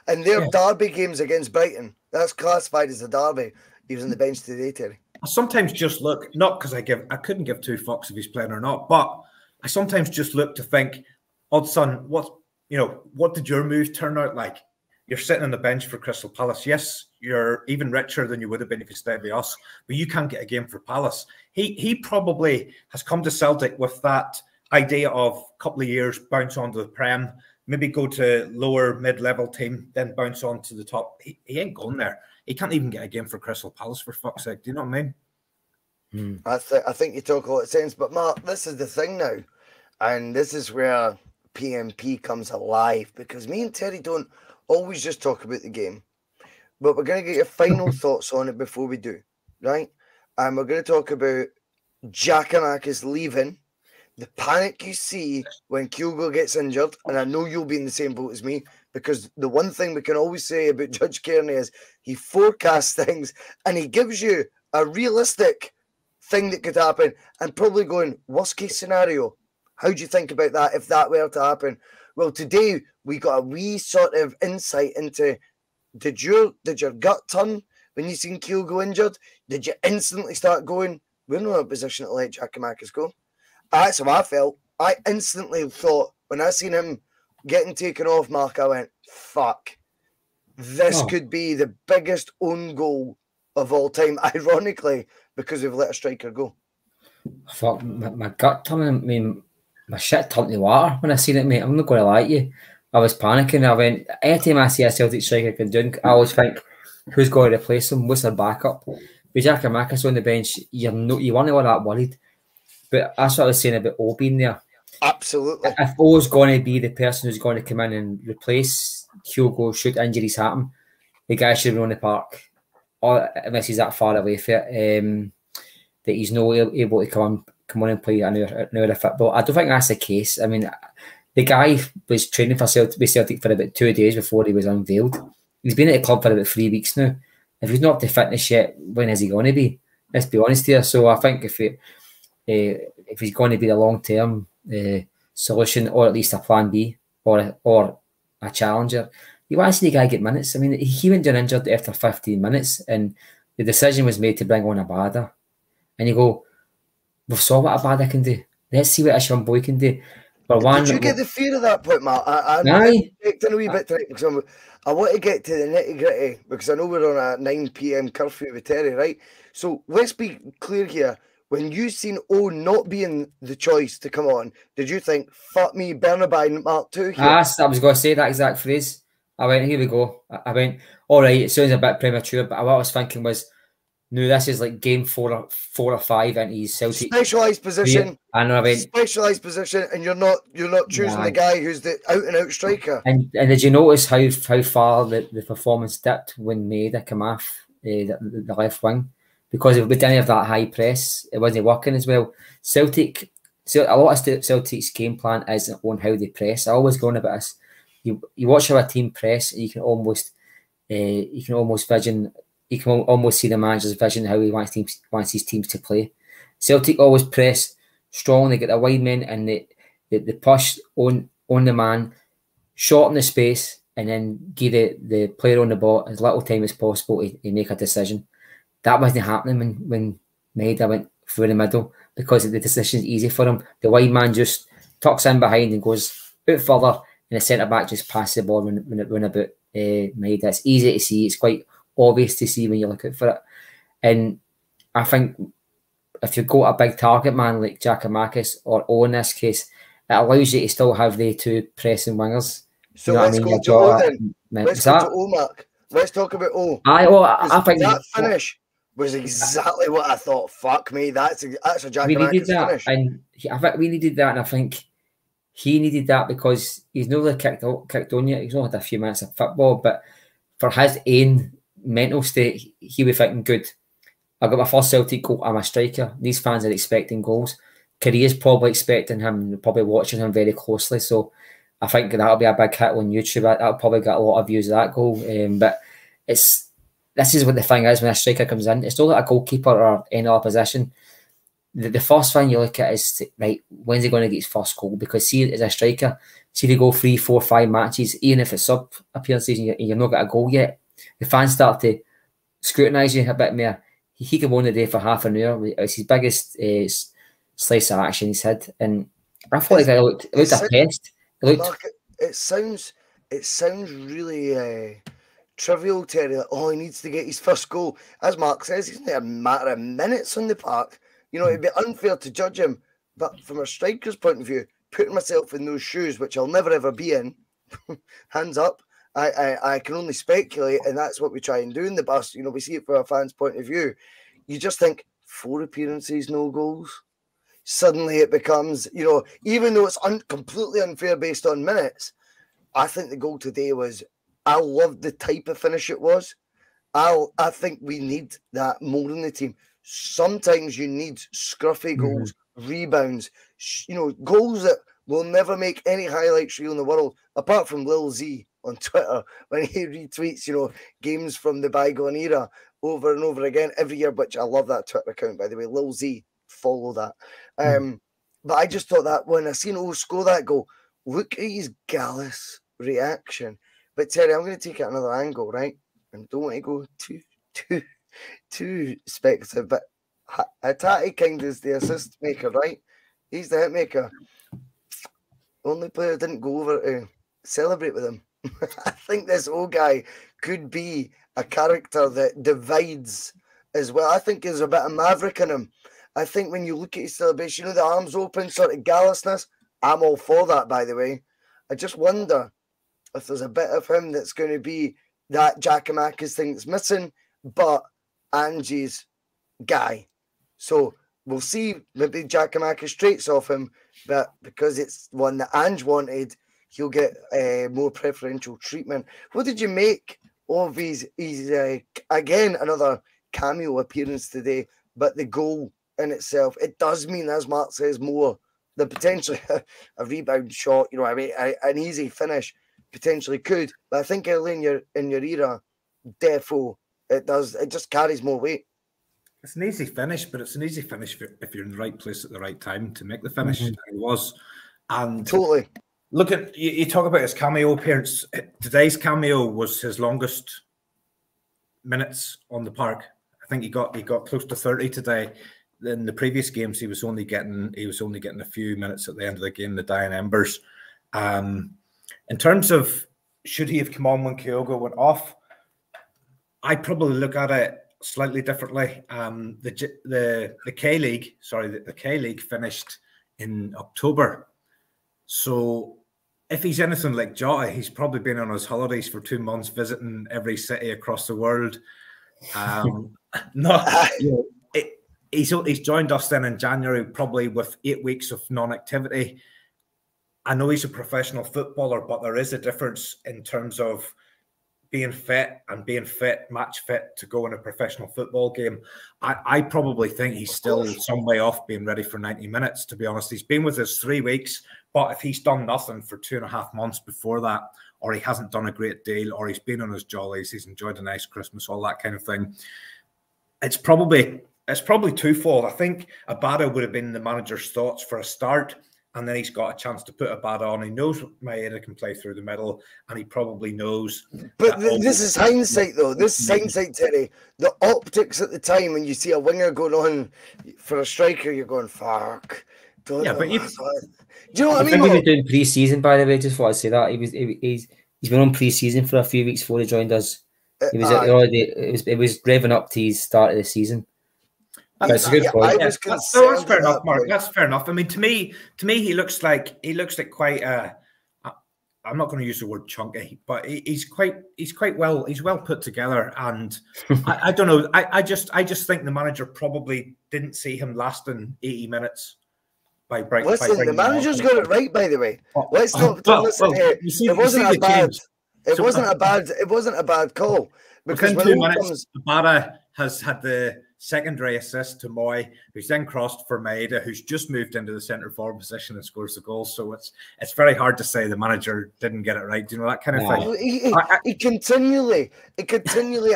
in their derby games against Brighton. That's classified as a derby. He was on the bench today, Terry. I sometimes just look, not because I couldn't give two fucks if he's playing or not, but I sometimes just look to think, Odsonne, what did your move turn out like? You're sitting on the bench for Crystal Palace. Yes, you're even richer than you would have been if you stayed with us, but you can't get a game for Palace. He probably has come to Celtic with that idea of a couple of years, bounce onto the Prem, maybe go to lower mid-level team, then bounce on to the top. He ain't going there. He can't even get a game for Crystal Palace, for fuck's sake. Do you know what I mean? I think you talk a lot of sense. But, Mark, this is the thing now. And this is where P.M.P. comes alive. Because me and Terry don't always just talk about the game. But we're going to get your final thoughts on it before we do. Right? And we're going to talk about Giakoumakis leaving. The panic you see when Kyogo gets injured, and I know you'll be in the same boat as me, because the one thing we can always say about Judge Kearney is he forecasts things and he gives you a realistic thing that could happen and probably going, worst case scenario, how do you think about that if that were to happen? Well, today we got a wee sort of insight into, did your gut turn when you seen Kyogo injured? Did you instantly start going, we're not in a position to let Giakoumakis go? That's how I felt. I instantly thought, when I seen him getting taken off, Mark, I went, fuck. This could be the biggest own goal of all time, ironically, because we've let a striker go. Fuck, my gut turned, my shit turned to water when I seen it, mate. I'm not going to lie to you. I was panicking. I went, anytime I see a Celtic striker going down, I always think, who's going to replace him? What's their backup? With Giakoumakis on the bench, you weren't all that worried. But that's what I was saying about O being there. Absolutely. If O's going to be the person who's going to come in and replace Kyogo should injuries happen, the guy should be on the park. Or unless he's that far away from it, that he's not able to come on and play an hour of football. I don't think that's the case. I mean, the guy was training for Celtic for about 2 days before he was unveiled. He's been at the club for about 3 weeks now. If he's not up to fitness yet, when is he going to be? Let's be honest here. So I think if he's going to be the long-term solution, or at least a plan B, or a challenger, you want to see the guy get minutes. I mean, he went down injured after 15 minutes, and the decision was made to bring on Abada. And you go, we've saw what Abada can do. Let's see what a young boy can do. But did you get the fear of that point, Matt? I in a wee bit tonight because I want to get to the nitty-gritty, because I know we're on a 9 p.m. curfew with Terry, right? So let's be clear here. When you seen O not being the choice to come on, did you think, fuck me, Bernabé Mark 2 here? I was going to say that exact phrase. I went, here we go. I went, all right, it sounds a bit premature, but what I was thinking was, no, this is like game four or five into his Celtic. Specialised position. And I went, specialised position, and you're not choosing the guy who's the out-and-out striker. And did you notice how far the performance dipped when Maeda came off the left wing? Because if we didn't have that high press, it wasn't working as well. A lot of Celtic's game plan is on how they press. I always go on about this. You watch how a team press, and you can almost You can almost see the manager's vision how he wants his teams to play. Celtic always press strong. They get the wide men and they push on the man, shorten the space, and then give the player on the ball as little time as possible to make a decision. That wasn't happening when Maeda went through the middle because the decision's easy for him. The wide man just tucks in behind and goes out further, and the centre back just passes the ball when it run about Maeda. It's easy to see. It's quite obvious to see when you look out for it. And I think if you've got a big target man like Giakoumakis or O in this case, it allows you to still have the two pressing wingers. So let's go to O then. Let's go to O, Mark. Let's talk about O. I think that finish was exactly what I thought. Fuck me, that's a Giakoumakis finish. And I think we needed that, and I think he needed that because he's not really kicked on yet. He's not had a few minutes of football, but for his own mental state, he was thinking, good, I got my first Celtic goal, I'm a striker. These fans are expecting goals. Korea's probably expecting him, probably watching him very closely. So I think that'll be a big hit on YouTube. That'll probably get a lot of views of that goal. But this is what the thing is when a striker comes in. It's not like a goalkeeper or any other position. The first thing you look at is, right, when's he going to get his first goal? Because see, as a striker, see if you go 3, 4, 5 matches, even if it's sub appearances and you've not got a goal yet, the fans start to scrutinise you a bit more. He could win the day for half an hour. It's his biggest slice of action he's had. And I thought it looked a pest. Mark, it sounds really trivial, Terry. Like, he needs to get his first goal. As Mark says, he's only a matter of minutes on the park. You know, it'd be unfair to judge him. But from a striker's point of view, putting myself in those shoes, which I'll never ever be in, hands up, I can only speculate, and that's what we try and do in the bus. You know, we see it from a fan's point of view. You just think 4 appearances, no goals. Suddenly it becomes, you know, even though it's completely unfair based on minutes, I think the goal today was, I loved the type of finish it was. I think we need that more in the team. Sometimes you need scruffy goals, rebounds, you know, goals that will never make any highlights reel in the world, apart from Lil Z on Twitter when he retweets, you know, games from the bygone era over and over again every year, which I love that Twitter account, by the way, Lil Z, follow that. But I just thought that when I seen O score that goal, look at his gallus reaction. But Terry, I'm going to take it another angle, right? And don't want to go too speculative, but Hatate kind is the assist maker, right? He's the hit maker. Only player didn't go over to celebrate with him. I think this old guy could be a character that divides as well. I think there's a bit of maverick in him. I think when you look at his celebration, you know, the arms open, sort of gallusness. I'm all for that, by the way. I just wonder if there's a bit of him that's going to be that Giakoumakis thing that's missing, but Angie's guy. So we'll see. Maybe Giakoumakis traits off him, but because it's one that Ange wanted, he'll get more preferential treatment. What did you make of his again, another cameo appearance today, but the goal in itself, it does mean, as Mark says, more than potentially a rebound shot, you know, I mean, an easy finish potentially could, but I think early in your era, defo, it just carries more weight. It's an easy finish, but it's an easy finish if you're in the right place at the right time to make the finish. And he was. And totally. Look at, you talk about his cameo appearance. Today's cameo was his longest minutes on the park. I think he got close to 30 today. In the previous games, he was only getting a few minutes at the end of the game, the dying embers. In terms of should he have come on when Kyogo went off, I probably look at it slightly differently. The K-League finished in October. So if he's anything like Jota, he's probably been on his holidays for 2 months, visiting every city across the world. He's joined us then in January, probably with 8 weeks of non-activity. I know he's a professional footballer, but there is a difference in terms of being fit and being fit, match fit to go in a professional football game, I probably think he's still some way off being ready for 90 minutes, to be honest. He's been with us 3 weeks, but if he's done nothing for 2.5 months before that, or he hasn't done a great deal, or he's been on his jollies, he's enjoyed a nice Christmas, all that kind of thing, it's probably twofold. I think Abada would have been the manager's thoughts for a start, and then he's got a chance to put Abada on. He knows Maeda can play through the middle, and he probably knows. But this is hindsight, though. This is hindsight, Terry. The optics at the time, when you see a winger going on for a striker, you're going, fuck. Do you know what I mean? I think he was doing pre-season, by the way. Just want to say that he's been on pre-season for a few weeks before he joined us. He was already. It was revving up to his start of the season. That's a good point. That's fair enough, Mark. That's fair enough. I mean, to me, he looks like quite a. I'm not going to use the word chunky, but he's quite well. He's well put together, and I don't know. I just think the manager probably didn't see him lasting 80 minutes. Listen, the manager's got it right, by the way. Let's not listen here. It wasn't a bad. It wasn't a bad call. Because within 2 minutes, Abada has had the secondary assist to Moy, who's then crossed for Maeda, who's just moved into the centre forward position and scores the goal. So it's very hard to say the manager didn't get it right. Do you know that kind of thing? He continually,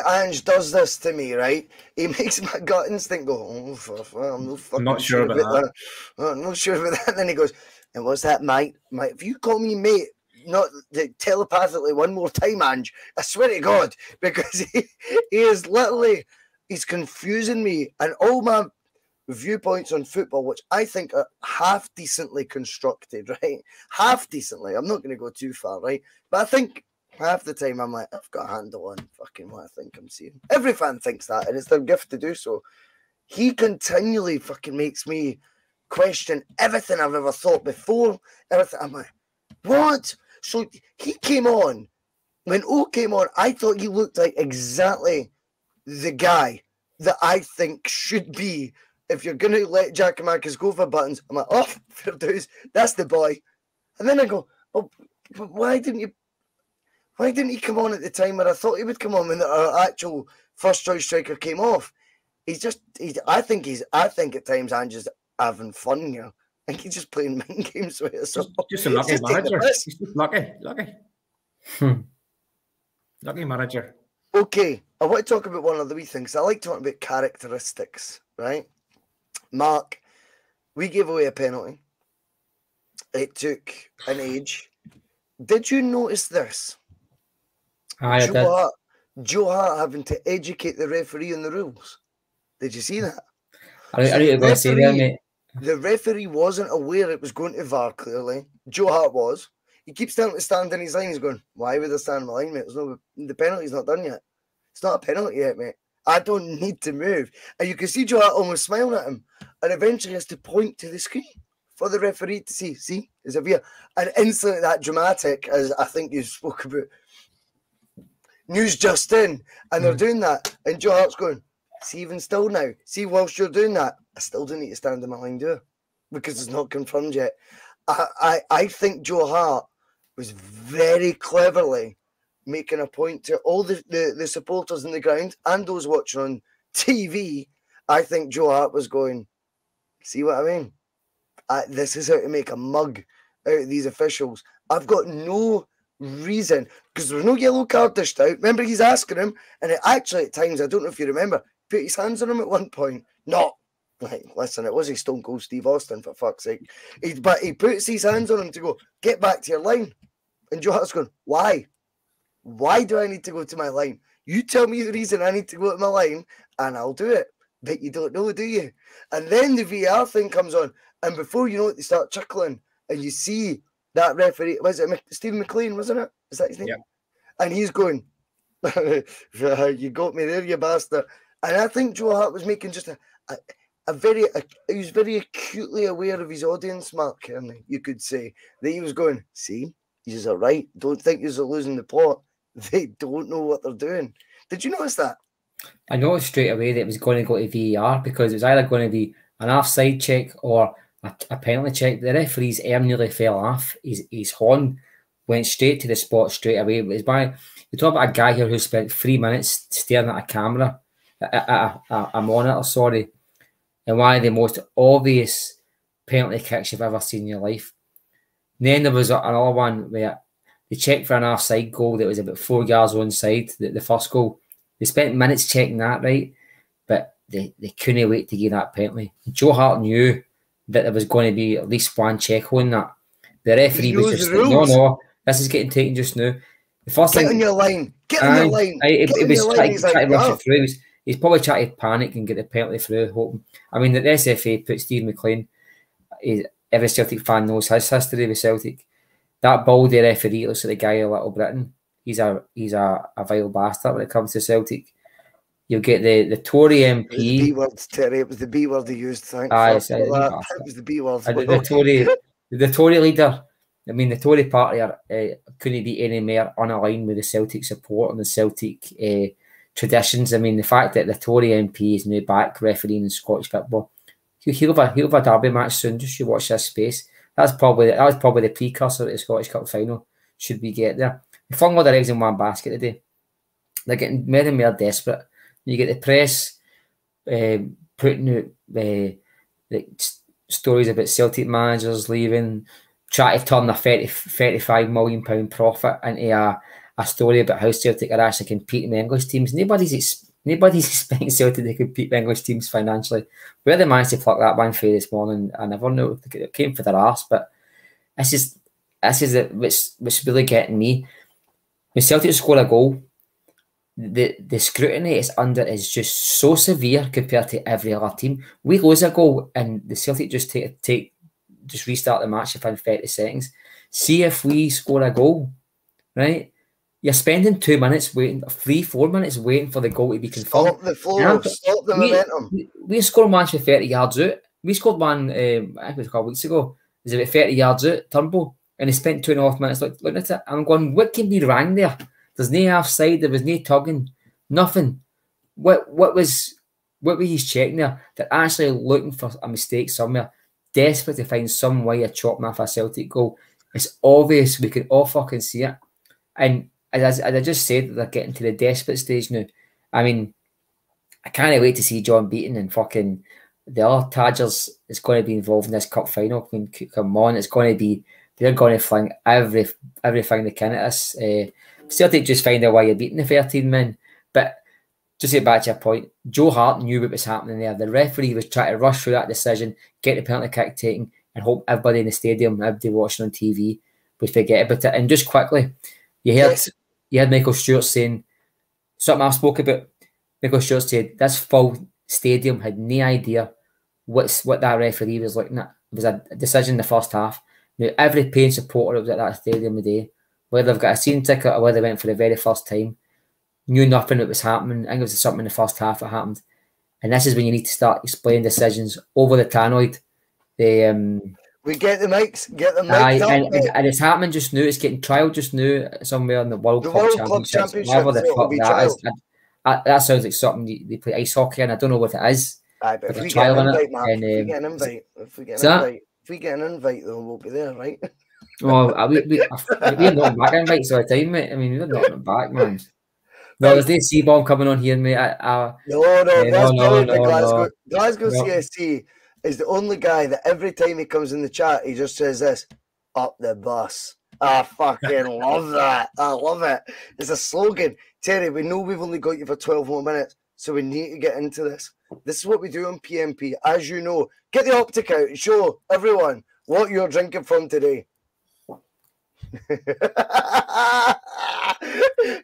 Ange does this to me, right? He makes my gut instinct go, I'm not sure about that. I'm not sure about that. And then he goes, and what's that, mate? If you call me mate, not telepathically one more time, Ange, I swear to God, because he is literally, he's confusing me, and all my viewpoints on football, which I think are half decently constructed, right? Half decently. I'm not going to go too far, right? But I think half the time I'm like, I've got a handle on fucking what I think I'm seeing. Every fan thinks that, and it's their gift to do so. He continually fucking makes me question everything I've ever thought before. Everything. I'm like, what? So he came on. When O came on, I thought he looked like exactly the guy that I think should be. If you're going to let Giakoumakis go for buttons, I'm like, oh, fair dues, that's the boy. And then I go, oh, but why didn't he come on at the time where I thought he would come on when our actual first choice striker came off? I think at times I'm just having fun here. I think he's just playing mind games with us. Just a lucky manager. He's just lucky. Lucky manager. Okay, I want to talk about one of the wee things. I like talking about characteristics, right? Mark, we gave away a penalty. It took an age. Did you notice this? I did. Joe Hart having to educate the referee on the rules. Did you see that? I need to say that, mate. The referee wasn't aware it was going to VAR, clearly. Joe Hart was. He keeps telling him to stand in his line. He's going, why would I stand in my line, mate? The penalty's not done yet. It's not a penalty yet, mate. I don't need to move. And you can see Joe Hart almost smiling at him. And eventually has to point to the screen for the referee to see. See? Is it here? And instantly that dramatic, as I think you spoke about, news just in. And they're doing that. And Joe Hart's going, see, even still now. See, whilst you're doing that, I still do need to stand in my line, do I? Because it's not confirmed yet. I think Joe Hart was very cleverly making a point to all the supporters in the ground and those watching on TV. I think Joe Hart was going, see what I mean? This is how to make a mug out of these officials. I've got no reason, because there was no yellow card dished out. Remember, he's asking him, and it actually at times, I don't know if you remember, put his hands on him at one point. No. Like, listen, it was a Stone Cold Steve Austin, for fuck's sake. But he puts his hands on him to go, get back to your line. And Joe Hart's going, why? Why do I need to go to my line? You tell me the reason I need to go to my line, and I'll do it. But you don't know, do you? And then the VAR thing comes on, and before you know it, they start chuckling, and you see that referee, was it Stephen McLean, wasn't it? Is that his name? Yeah. And he's going, you got me there, you bastard. And I think Joe Hart was making just he was very acutely aware of his audience, Mark Kearney, you could say. That he was going, see, he's all right. Don't think he's losing the plot. They don't know what they're doing. Did you notice that? I noticed straight away that it was going to go to VAR because it was either going to be an offside check or a penalty check. The referee's arm nearly fell off his horn went straight to the spot straight away. It was by you talk about a guy here who spent 3 minutes staring at a camera, a monitor, sorry, and one of the most obvious penalty kicks you've ever seen in your life. And then there was another one where they checked for an offside goal that was about 4 yards onside, the first goal. They spent minutes checking that, right? But they couldn't wait to give that penalty. Joe Hart knew that there was going to be at least one check on that. The referee was just like, no, this is getting taken just now. The first Get thing, on your line. Get on your line. It was trying to rush it through. He's probably trying to panic and get the penalty through, hoping. I mean, the SFA put Steve McLean, every Celtic fan knows his history with Celtic. That baldy referee looks like the guy of Little Britain. He's a vile bastard when it comes to Celtic. You'll get the Tory MP. It was the B word, Terry. It was the B word he used. It was the B word. The Tory leader. I mean, the Tory party couldn't be any more unaligned with the Celtic support and the Celtic traditions. I mean, the fact that the Tory MP is now back refereeing in Scottish football, he'll have a derby match soon. Just you watch this space. That was probably the precursor to the Scottish Cup final. Should we get there? They flung all their eggs in one basket today. They're getting more and more desperate. You get the press putting out stories about Celtic managers leaving, try to turn a £35 million profit into a story about how Celtic are actually competing with English teams. Nobody's expecting Celtic to compete with English teams financially. Where they managed to pluck that one for this morning, I never know. It came for their arse, but this is what's really getting me. When Celtic score a goal, the scrutiny it's under is just so severe compared to every other team. We lose a goal and the Celtic just just restart the match within 30 seconds. See if we score a goal, right? You're spending 2 minutes waiting, 3-4 minutes waiting for the goal to be confirmed. Stop the flow, stop the momentum. We scored one for 30 yards out. We scored one, I think it was a couple of weeks ago. It was about 30 yards out, Turnbull, and he spent 2.5 minutes looking at it. I'm going, what can be wrong there? There's no offside, there was no tugging, nothing. What were you checking there? They're actually looking for a mistake somewhere, desperate to find some way of chopping off a Celtic goal. It's obvious, we can all fucking see it. And as I just said, they're getting to the desperate stage now. I mean, I can't wait to see John Beaton and fucking the other Tadgers is going to be involved in this cup final. I mean, come on, it's going to be, they're going to fling everything they can at us. Celtic just find a way of beating the 13 men. But just to get back to your point, Joe Hart knew what was happening there. The referee was trying to rush through that decision, get the penalty kick taken, and hope everybody in the stadium, everybody watching on TV, would forget about it. And just quickly, you heard Michael Stewart saying something I spoke about. Michael Stewart said this full stadium had no idea what that referee was looking at. It was a decision in the first half. Now, every paying supporter was at that stadium today, whether they've got a season ticket or whether they went for the very first time, knew nothing that was happening. I think it was something in the first half that happened. And this is when you need to start explaining decisions over the tannoy. We get the mics, get the mics up, and it's happening just now. It's getting trialled just now somewhere in the World Cup Championships. Whatever the fuck that is. That sounds like something they play ice hockey, and I don't know what it is. Aye, but if we get an invite, if we get an invite, though, we'll be there, right? Well, we're not back invites all the time, mate. I mean, we're not back, man. No, there's no C-bomb coming on here, mate. No. Glasgow CST is the only guy that every time he comes in the chat, he just says this, up the bus. I fucking love that. I love it. It's a slogan. Terry, we know we've only got you for 12 more minutes, so we need to get into this. This is what we do on P.M.P. As you know, get the optic out and show everyone what you're drinking from today.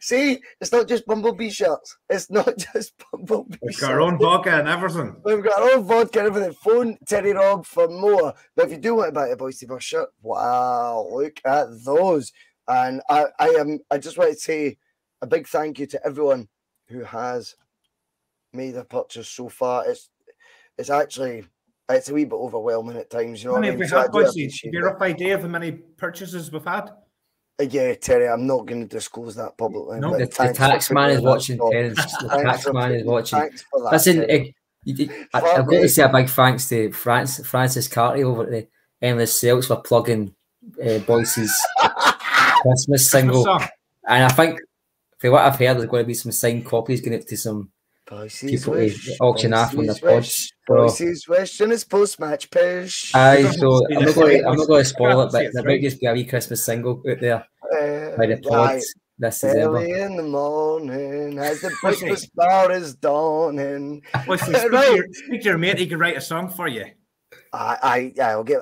See, it's not just Bumblebee shirts. It's not just Bumblebee shirts. We've got our own vodka and everything. We've got our own vodka and everything. Phone Terry Robb for more. But if you do want to buy a Bhoycie Bus shirt, wow, look at those. And I just want to say a big thank you to everyone who has made a purchase so far. It's actually a wee bit overwhelming at times. You know what I mean? Have you a rough idea of how many purchases we've had? Yeah, Terry, I'm not going to disclose that publicly. No, the tax man is watching. The tax man is watching. Thanks for that. Listen, I've got to say a big thanks to Francis Carty over at the Endless Sales for plugging Bhoycie's Christmas single. song. And I think, for what I've heard, there's going to be some signed copies going out to some Bhoycie's people wish, to auction off on the Bhoycie's pods. wish, So, Bhoycie's wish, and his post-match push. aye, so See I'm the not going to spoil it, See but it there through. might just be a wee Christmas single out there by the pods this December. Early in the morning, as the breakfast bar is dawning. Listen, speak to your mate. He can write a song for you. I'll get.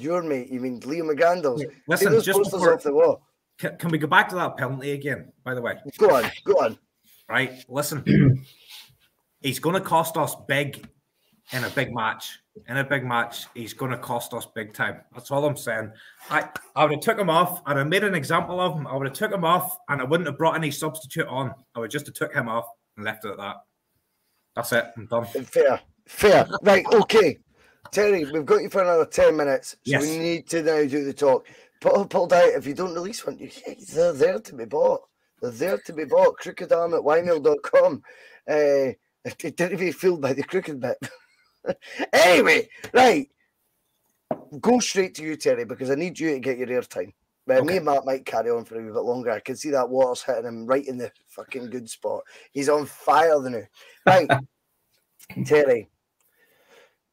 Your mate. You mean Liam McGrandles? Listen, those just posters before, off the wall. Can we go back to that penalty again? By the way, Go on. right? Listen, he's going to cost us big in a big match. In a big match, he's going to cost us big time. That's all I'm saying. I would have took him off. I'd have made an example of him. I would have took him off, and I wouldn't have brought any substitute on. I would just have took him off and left it at that. That's it. I'm done. Fair. Right. Okay. Terry, we've got you for another 10 minutes, so Yes. we need to now do the talk. Pulled out, if you don't release one, they're there to be bought. They're there to be bought. crookedarm@ymail.com. It didn't be filled by the crooked bit. Anyway, right. Go straight to you, Terry, because I need you to get your airtime. Me and Matt might carry on for a wee bit longer. I can see that water's hitting him right in the fucking good spot. He's on fire the now. Right. Terry.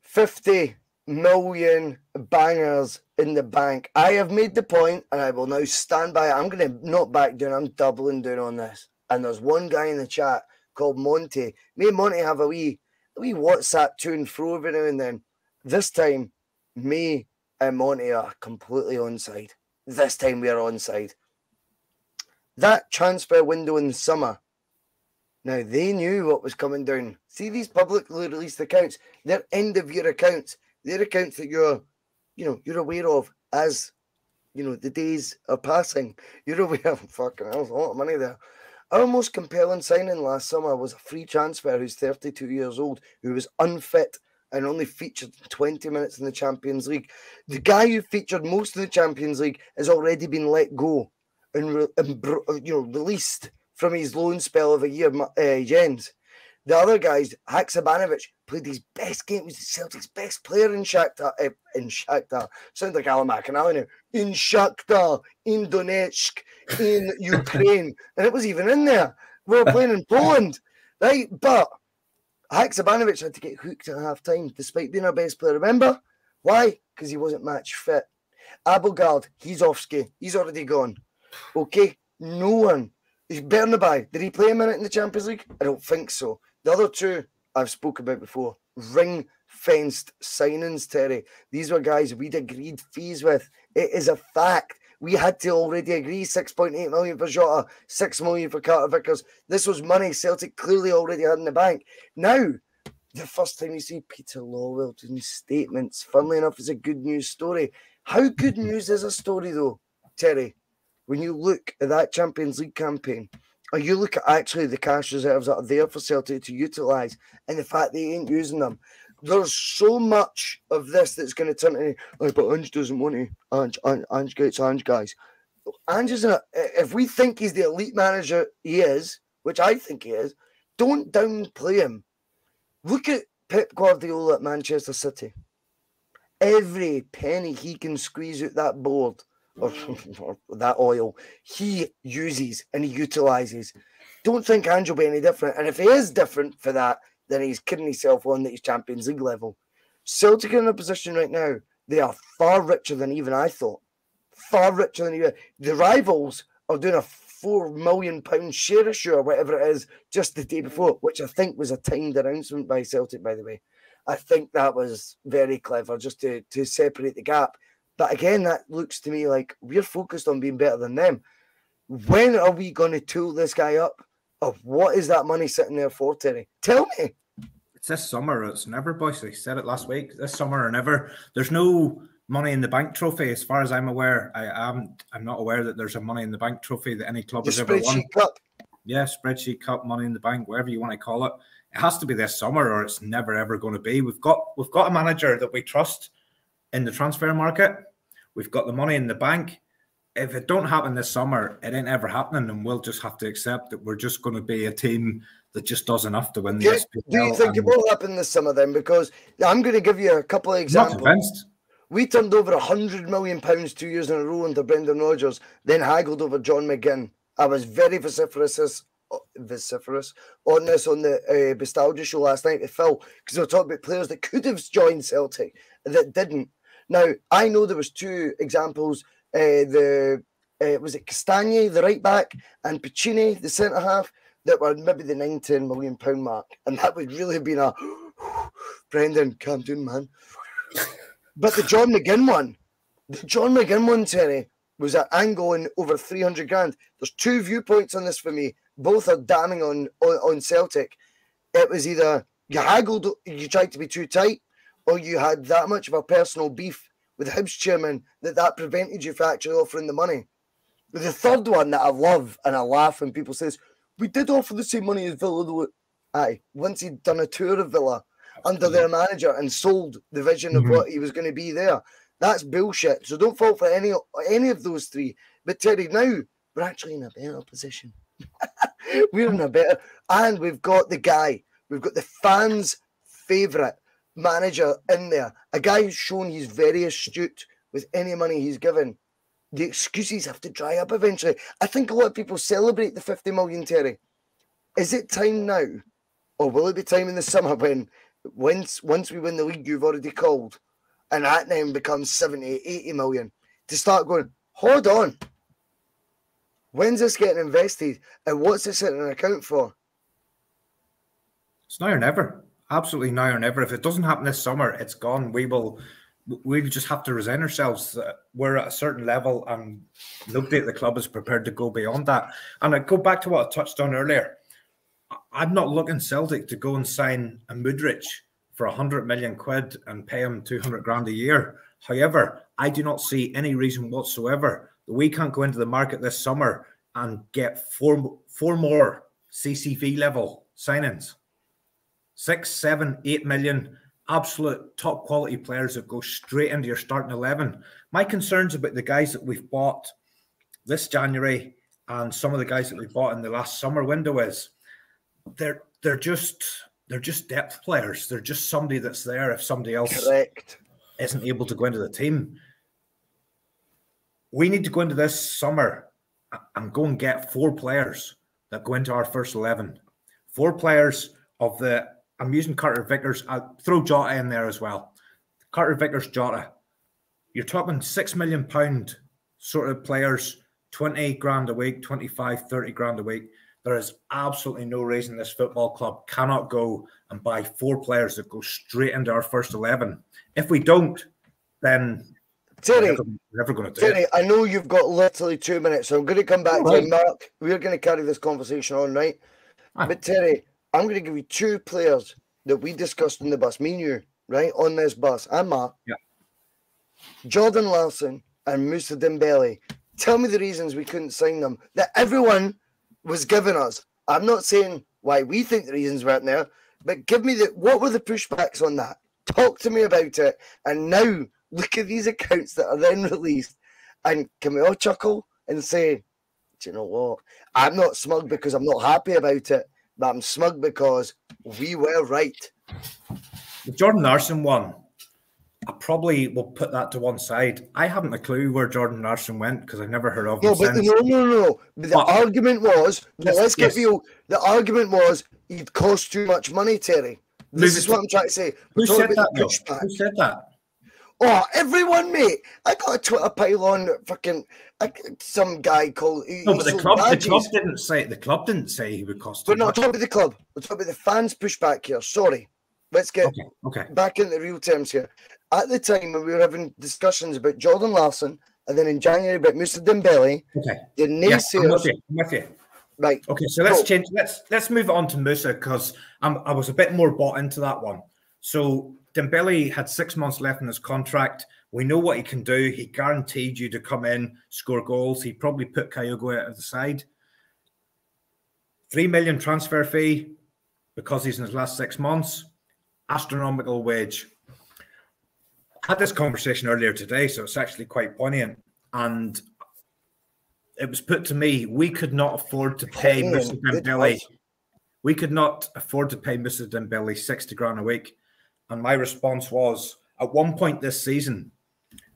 50 million bangers in the bank. I have made the point, and I will now stand by it. I'm going to not back down. I'm doubling down on this. And there's one guy in the chat called Monty. Me and Monty have a wee WhatsApp to and fro every now and then. This time, me and Monty are completely onside. This time we are onside. That transfer window in the summer. Now, they knew what was coming down. See these publicly released accounts? They're end-of-year accounts. They're accounts that you're aware of as, the days are passing. You're aware of, fucking hell, there's a lot of money there. Our most compelling signing last summer was a free transfer who's 32 years old, who was unfit and only featured 20 minutes in the Champions League. The guy who featured most of the Champions League has already been let go and released from his loan spell of a year, Jens. The other guys, Haksabanovic, played his best game, was Celtic's best player in Shakhtar. Sounds like Alan McAnally now. In Shakhtar, in Donetsk, in Ukraine. And it was even in there. We were playing in Poland, right? But Haksabanovic had to get hooked at half time, despite being our best player. Remember? Why? Because he wasn't match fit. Abelgard, he's off ski. He's already gone. Okay? No one. Bernabei, did he play a minute in the Champions League? I don't think so. The other two I've spoken about before. Ring-fenced signings, Terry. These were guys we'd agreed fees with. It is a fact. We had to already agree 6.8 million for Jota, 6 million for Carter Vickers. This was money Celtic clearly already had in the bank. Now, the first time you see Peter Lawwell doing statements, funnily enough, is a good news story. How good news is a story, though, Terry? When you look at that Champions League campaign, or you look at actually the cash reserves that are there for Celtic to utilise, and the fact they ain't using them, there's so much of this that's going to turn into, but Ange doesn't want to. Ange gets Ange, guys. Ange is if we think he's the elite manager he is, which I think he is, don't downplay him. Look at Pep Guardiola at Manchester City. Every penny he can squeeze out that board, or that oil, he uses and he utilises. Don't think Ange will be any different. And if he is different for that, then he's kidding himself on that he's Champions League level. Celtic are in a position right now, they are far richer than even I thought. Far richer than even. The rivals are doing a £4 million share issue or whatever it is just the day before, which I think was a timed announcement by Celtic, by the way. I think that was very clever just to separate the gap. But again, that looks to me like we're focused on being better than them. When are we going to tool this guy up? Of what is that money sitting there for, Terry? Tell me. It's this summer. It's never, boys. I said it last week. This summer or never. There's no money in the bank trophy, as far as I'm aware. I'm not aware that there's a money in the bank trophy that any club has ever won. Spreadsheet Cup. Yeah, spreadsheet cup, money in the bank, whatever you want to call it. It has to be this summer, or it's never ever going to be. We've got a manager that we trust in the transfer market. We've got the money in the bank. If it don't happen this summer, it ain't ever happening, and we'll just have to accept that we're just going to be a team that just does enough to win the SPL. Do you think it will happen this summer then? Because I'm going to give you a couple of examples. Not convinced. We turned over £100 million 2 years in a row under Brendan Rodgers, then haggled over John McGinn. I was very vociferous on this on the Bustalgia show last night with Phil, because they were talking about players that could have joined Celtic that didn't. Now, I know there was 2 examples. Was it Castagne, the right back, and Piccini, the centre half, that were maybe the £9-10 million mark, and that would really have been a Brendan, calm down, man. But the John McGinn one, Terry, was at angle in over 300 grand. There's 2 viewpoints on this for me. Both are damning on Celtic. It was either you haggled, you tried to be too tight, or you had that much of a personal beef with the Hibs chairman that prevented you from actually offering the money. The third one that I love, and I laugh when people says, we did offer the same money as Villa, though. Aye, once he'd done a tour of Villa under their manager and sold the vision of what he was going to be there. That's bullshit. So don't fall for any of those 3. But Terry, now we're actually in a better position. We're in a better, and we've got the guy. We've got the fans' favourite manager in there. A guy who's shown he's very astute with any money he's given. The excuses have to dry up eventually. I think a lot of people celebrate the 50 million, Terry. Is it time now? Or will it be time in the summer when once we win the league you've already called, and that then becomes 70, 80 million, to start going, hold on. When's this getting invested? And what's this sitting in an account for? It's now or never. Absolutely now or never. If it doesn't happen this summer, it's gone. We'll just have to resign ourselves. We're at a certain level, and nobody at the club is prepared to go beyond that. And I go back to what I touched on earlier. I'm not looking Celtic to go and sign a Mudryk for 100 million quid and pay him 200 grand a year. However, I do not see any reason whatsoever that we can't go into the market this summer and get four more CCV level signings. 6, 7, 8 million absolute top quality players that go straight into your starting 11. My concerns about the guys that we've bought this January and some of the guys that we bought in the last summer window is they're just depth players. They're just somebody that's there if somebody else isn't able to go into the team. We need to go into this summer and go and get 4 players that go into our first 11. 4 players of the, I'm using Carter Vickers, I'll throw Jota in there as well. Carter Vickers, Jota. You're talking £6 million sort of players, 20 grand a week, 25, 30 grand a week. There is absolutely no reason this football club cannot go and buy 4 players that go straight into our first 11. If we don't, then Terry, we're never going to do Terry, it. I know you've got literally 2 minutes, so I'm going to come back to Mark. We're going to carry this conversation on, right? But Terry, I'm going to give you 2 players that we discussed in the bus, me and you, right, on this bus, and Mark. Yeah. Jordan Larson and Moussa Dembele. Tell me the reasons we couldn't sign them that everyone was giving us. I'm not saying why we think the reasons weren't there, but give me what were the pushbacks on that? Talk to me about it. And now look at these accounts that are then released, and can we all chuckle and say, do you know what? I'm not smug because I'm not happy about it, but I'm smug because we were right. The Jordan Larson one, I probably will put that to one side. I haven't a clue where Jordan Larson went because I've never heard of him since. No. But the argument was, let's get real. The argument was he'd cost too much money, Terry. This is what I'm trying to say. Who said that? Who said that? Oh, everyone, mate. I got a Twitter pile on fucking some guy called. No, but the club didn't say. The club didn't say he would cost. We're not talking about the club. We're talking about the fans' pushback here. Sorry. Let's get back into real terms here. At the time when we were having discussions about Jordan Larson, and then in January about Moussa Dembele, the naysayers. I'm with you. Right. Okay, so let's change. Let's move on to Moussa because I was a bit more bought into that one. So Dembele had 6 months left in his contract. We know what he can do. He guaranteed you to come in, score goals. He probably put Kyogo out of the side. 3 million transfer fee because he's in his last 6 months. Astronomical wage. I had this conversation earlier today, so it's actually quite poignant. And it was put to me, we could not afford to pay Moussa Dembele. We could not afford to pay Moussa Dembele 60 grand a week. And my response was, at one point this season,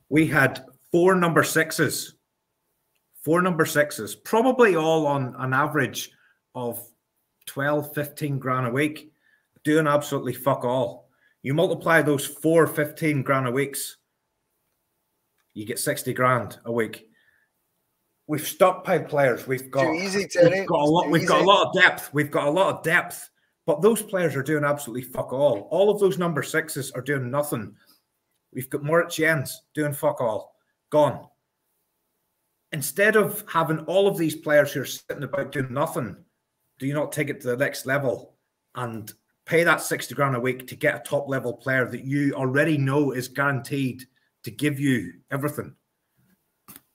we had 4 number 6s. 4 number 6s, probably all on an average of 12, 15 grand a week, doing absolutely fuck all. You multiply those 4 15 grand a weeks, you get 60 grand a week. We've stockpiled players. We've got a lot of depth. We've got a lot of depth, but those players are doing absolutely fuck all. All of those number 6s are doing nothing. We've got Moritz Jens doing fuck all. Gone. Instead of having all of these players who are sitting about doing nothing, do you not take it to the next level and pay that 60 grand a week to get a top level player that you already know is guaranteed to give you everything?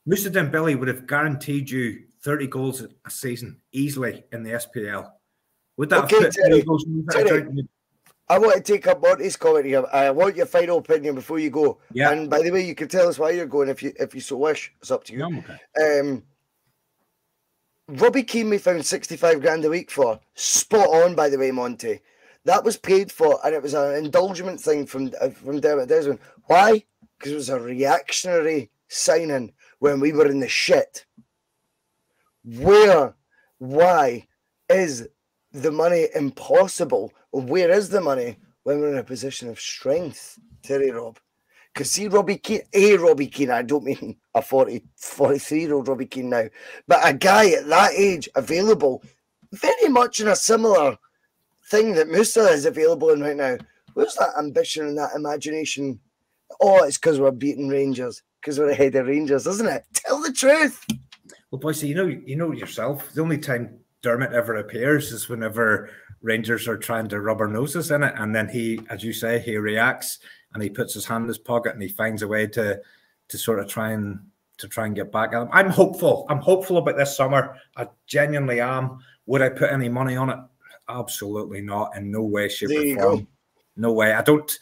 Moussa Dembele would have guaranteed you 30 goals a season easily in the SPL. Would that have put Terry, goals I want to take up Monty's comment here. I want your final opinion before you go. Yeah. And by the way, you can tell us why you're going if you so wish. It's up to you. No, okay. Robbie Keane we found 65 grand a week for. Spot on, by the way, Monty. That was paid for, and it was an indulgent thing from Dermot Desmond. Why? Because it was a reactionary signing when we were in the shit. Why is the money impossible? Where is the money when we're in a position of strength, Terry Rob? Because see, Robbie Keane, I don't mean a 43-year-old Robbie Keane now, but a guy at that age available, very much in a similar thing that Musa is available in right now. Where's that ambition and that imagination? Oh, it's because we're beating Rangers, because we're ahead of Rangers, isn't it? Tell the truth. Well, Bhoycie, you know yourself, the only time Dermot ever appears is whenever Rangers are trying to rub our noses in it, and then he, as you say, he reacts and he puts his hand in his pocket and he finds a way to sort of try and get back at him. I'm hopeful. I'm hopeful about this summer. I genuinely am. Would I put any money on it? Absolutely not. In no way, shape, or form. No way. I don't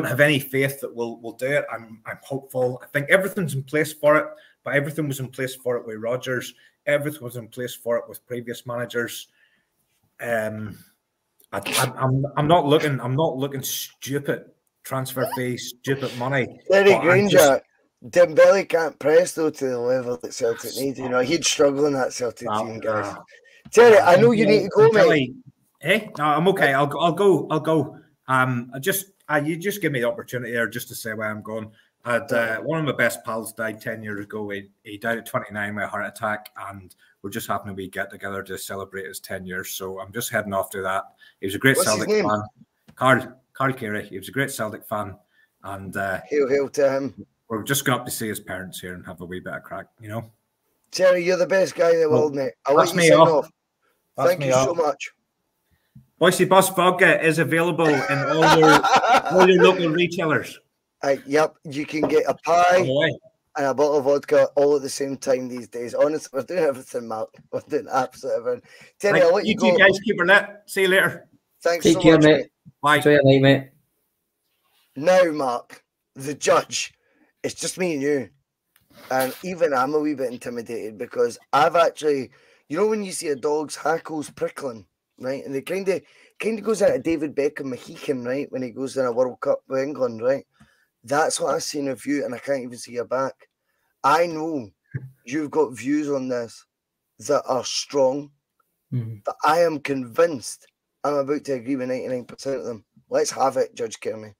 have any faith that we'll do it. I'm hopeful. I think everything's in place for it, but everything was in place for it with Rodgers. Everything was in place for it with previous managers. I'm not looking stupid transfer fees, stupid money. Terry Granger, Dembele can't press though to the level that Celtic need. You know, he'd struggle in that Celtic team, guys. Terry, I know you need to go, mate. Hey, no, I'm okay. I'll go. You just give me the opportunity there just to say where I'm going. One of my best pals died 10 years ago. He died at 29 with a heart attack, and we're just having a wee get together to celebrate his 10 years. So I'm just heading off to that. He was a great Celtic fan. Carl Carey. He was a great Celtic fan, and hail to him. We're just going up to see his parents here and have a wee bit of crack, you know. Terry, you're the best guy in the world, mate. I'll let you sign off. Thank you so much. Bhoycie Bus vodka is available in all your local retailers. Yep, you can get a pie and a bottle of vodka all at the same time these days. Honestly, we're doing everything, Mark. We're doing absolutely everything. Terry, I'll let you go. You guys keep her lit. See you later. Thanks Take so care, much, mate. Bye. Enjoy your night, mate. Now, Mark, the judge, it's just me and you. And even I'm a wee bit intimidated because I've actually, you know, when you see a dog's hackles prickling, right? And they kind of goes into David Beckham Mohican, right? When he goes in a World Cup with England, right? That's what I've seen of you, and I can't even see your back. I know you've got views on this that are strong, but I am convinced I'm about to agree with 99% of them. Let's have it, Judge Kermy.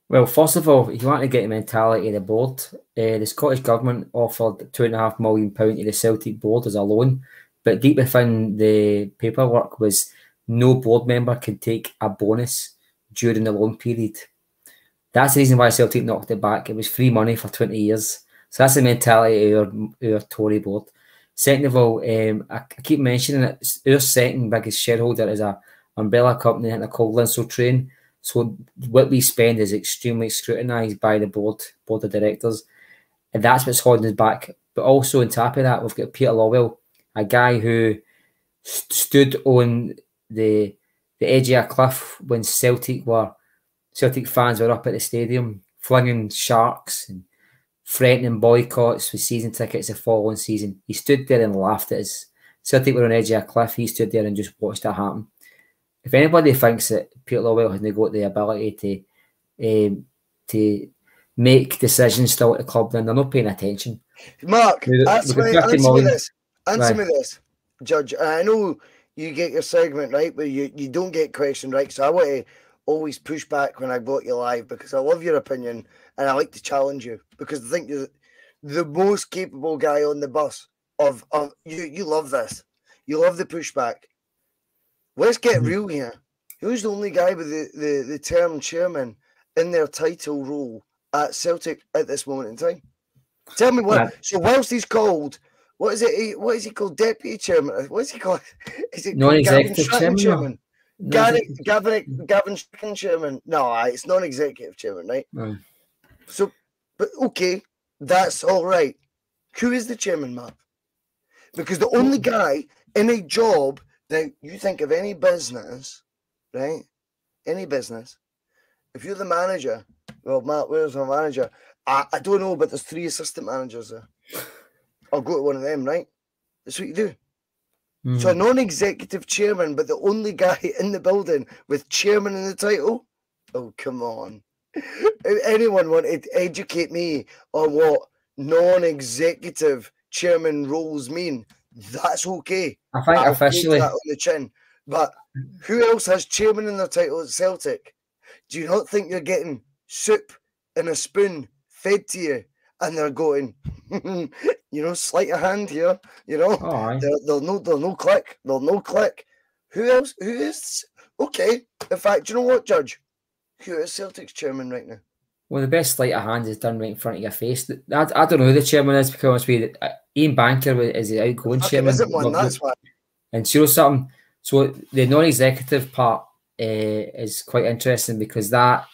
Well, first of all, if you want to get the mentality of the board, the Scottish Government offered £2.5 million to the Celtic board as a loan, but deep within the paperwork was no board member can take a bonus during the loan period. That's the reason why Celtic knocked it back. It was free money for 20 years. So that's the mentality of our Tory board. Second of all, I keep mentioning it, our second biggest shareholder is an umbrella company and called Linsell Train. So what we spend is extremely scrutinised by the board of directors. And that's what's holding us back. But also on top of that, we've got Peter Lawwell, a guy who stood on the edge of a cliff when Celtic fans were up at the stadium, flinging sharks and threatening boycotts with season tickets the following season. He stood there and laughed at us. Celtic were on the edge of a cliff. He stood there and just watched it happen. If anybody thinks that Peter Lawwell hasn't got the ability to make decisions still at the club, then they're not paying attention. Mark, answer me this. Answer Right. me this, Judge. And I know you get your segment right, but you don't get questioned right. So I want to always push back when I got you live because I love your opinion and I like to challenge you because I think you're the most capable guy on the bus. Of you love this. You love the pushback. Let's get real here. Who's the only guy with the term chairman in their title role at Celtic at this moment in time? Tell me what. So whilst he's called, what is it? What is he called? Deputy chairman? What is he called? Is it non-executive chairman? Gavin Stricken chairman? No, it's non-executive chairman, right? No. So, but okay, that's all right. Who is the chairman, Mark? Because the only guy in a job that you think of any business, right? Any business. If you're the manager, well, Matt, where's our manager? I don't know, but there's 3 assistant managers there. I'll go to one of them, right? That's what you do. So a non-executive chairman, but the only guy in the building with chairman in the title? Oh, come on. If anyone wanted to educate me on what non-executive chairman roles mean, that's okay. I think I'll officially take that on the chin. But who else has chairman in their title at Celtic? Do you not think you're getting soup in a spoon fed to you and they're going, sleight of hand here, they'll no click. They'll no click. Who else? Who is? Okay. In fact, do you know what, Judge? Who is Celtic's chairman right now? Well, the best sleight of hand is done right in front of your face. I don't know who the chairman is because Ian Banker is the outgoing chairman. Isn't one, that's why. And something. So the non-executive part is quite interesting because that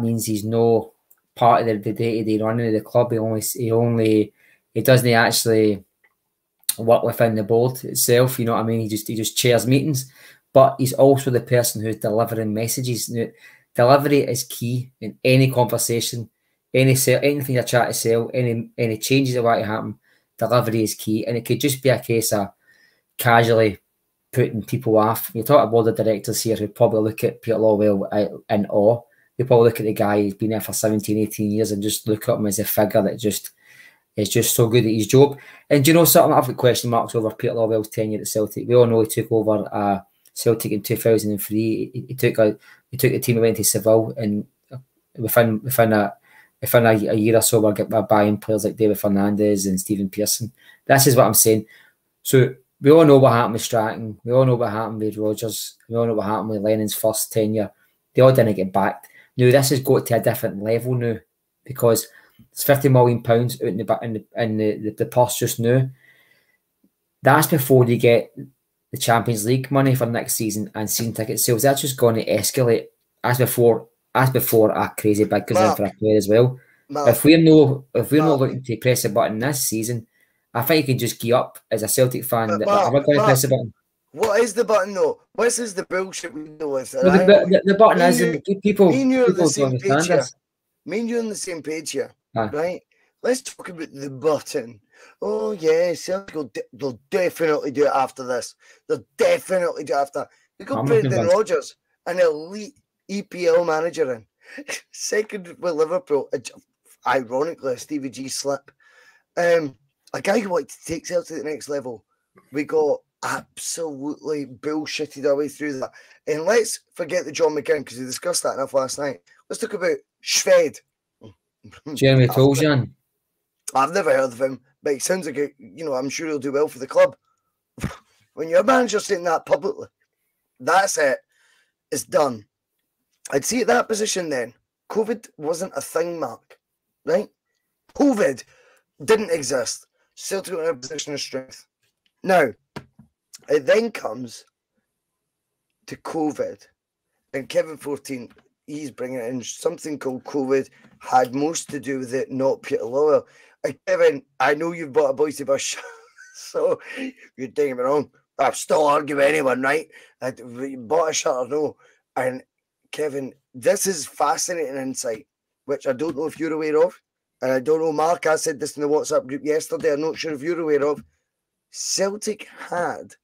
means he's no part of the day-to-day running of the club. He doesn't actually work within the board itself. You know what I mean? He just chairs meetings, but he's also the person who's delivering messages. Delivery is key in any conversation, anything you're trying to sell, any changes that want to happen. Delivery is key, and it could just be a case of casually putting people off. You talk about board of directors here who probably look at Peter Lawwell in awe. They probably look at the guy who's been there for 17, 18 years and just look at him as a figure that is just so good at his job. And do you know something? I've got question marks over Peter Lawwell's tenure at Celtic. We all know he took over Celtic in 2003. He took the team and went to Seville, and within a year or so, we're buying players like David Fernandez and Stephen Pearson. This is what I'm saying. So we all know what happened with Stratton. We all know what happened with Rodgers. We all know what happened with Lennon's first tenure. They all didn't get backed. Now this has got to a different level now because it's £50 million out in the purse just now. That's before they get the Champions League money for next season and season ticket sales. That's just going to escalate as before a crazy bid goes in for a player as well. If we're not looking to press a button this season, I think you can just gear up as a Celtic fan that we're going to press a button. What is the button though? What is the bullshit we deal with? Well, the button is people. Me and you are on the People same don't page understand here. this. Me and you on the same page here, Aye. right? Let's talk about the button. Oh yeah, Celtic they'll definitely do it after this. They'll definitely do it after. They got I'm not Brendan convinced. Rodgers, an elite EPL manager in. Second with Liverpool, ironically a Stevie G slip. A guy who wanted to take Celtic to the next level. We got absolutely bullshitted our way through that. And let's forget the John McGinn because we discussed that enough last night. Let's talk about Shved. Jeremy Toljan. I've never heard of him, but he sounds like I'm sure he'll do well for the club. When your manager's saying that publicly, that's it. It's done. I'd see at that position then, COVID wasn't a thing, Mark. Right? COVID didn't exist. Celtic were in a position of strength. Now, it then comes to COVID, and Kevin 14, he's bringing in something called COVID, had most to do with it, not Peter Lawwell. Kevin, I know you've bought a Bhoycie Bus, so you're taking me wrong. I'll still argue with anyone, right? You bought a shirt or no. And Kevin, this is fascinating insight, which I don't know if you're aware of. And I don't know, Mark, I said this in the WhatsApp group yesterday. I'm not sure if you're aware of. Celtic had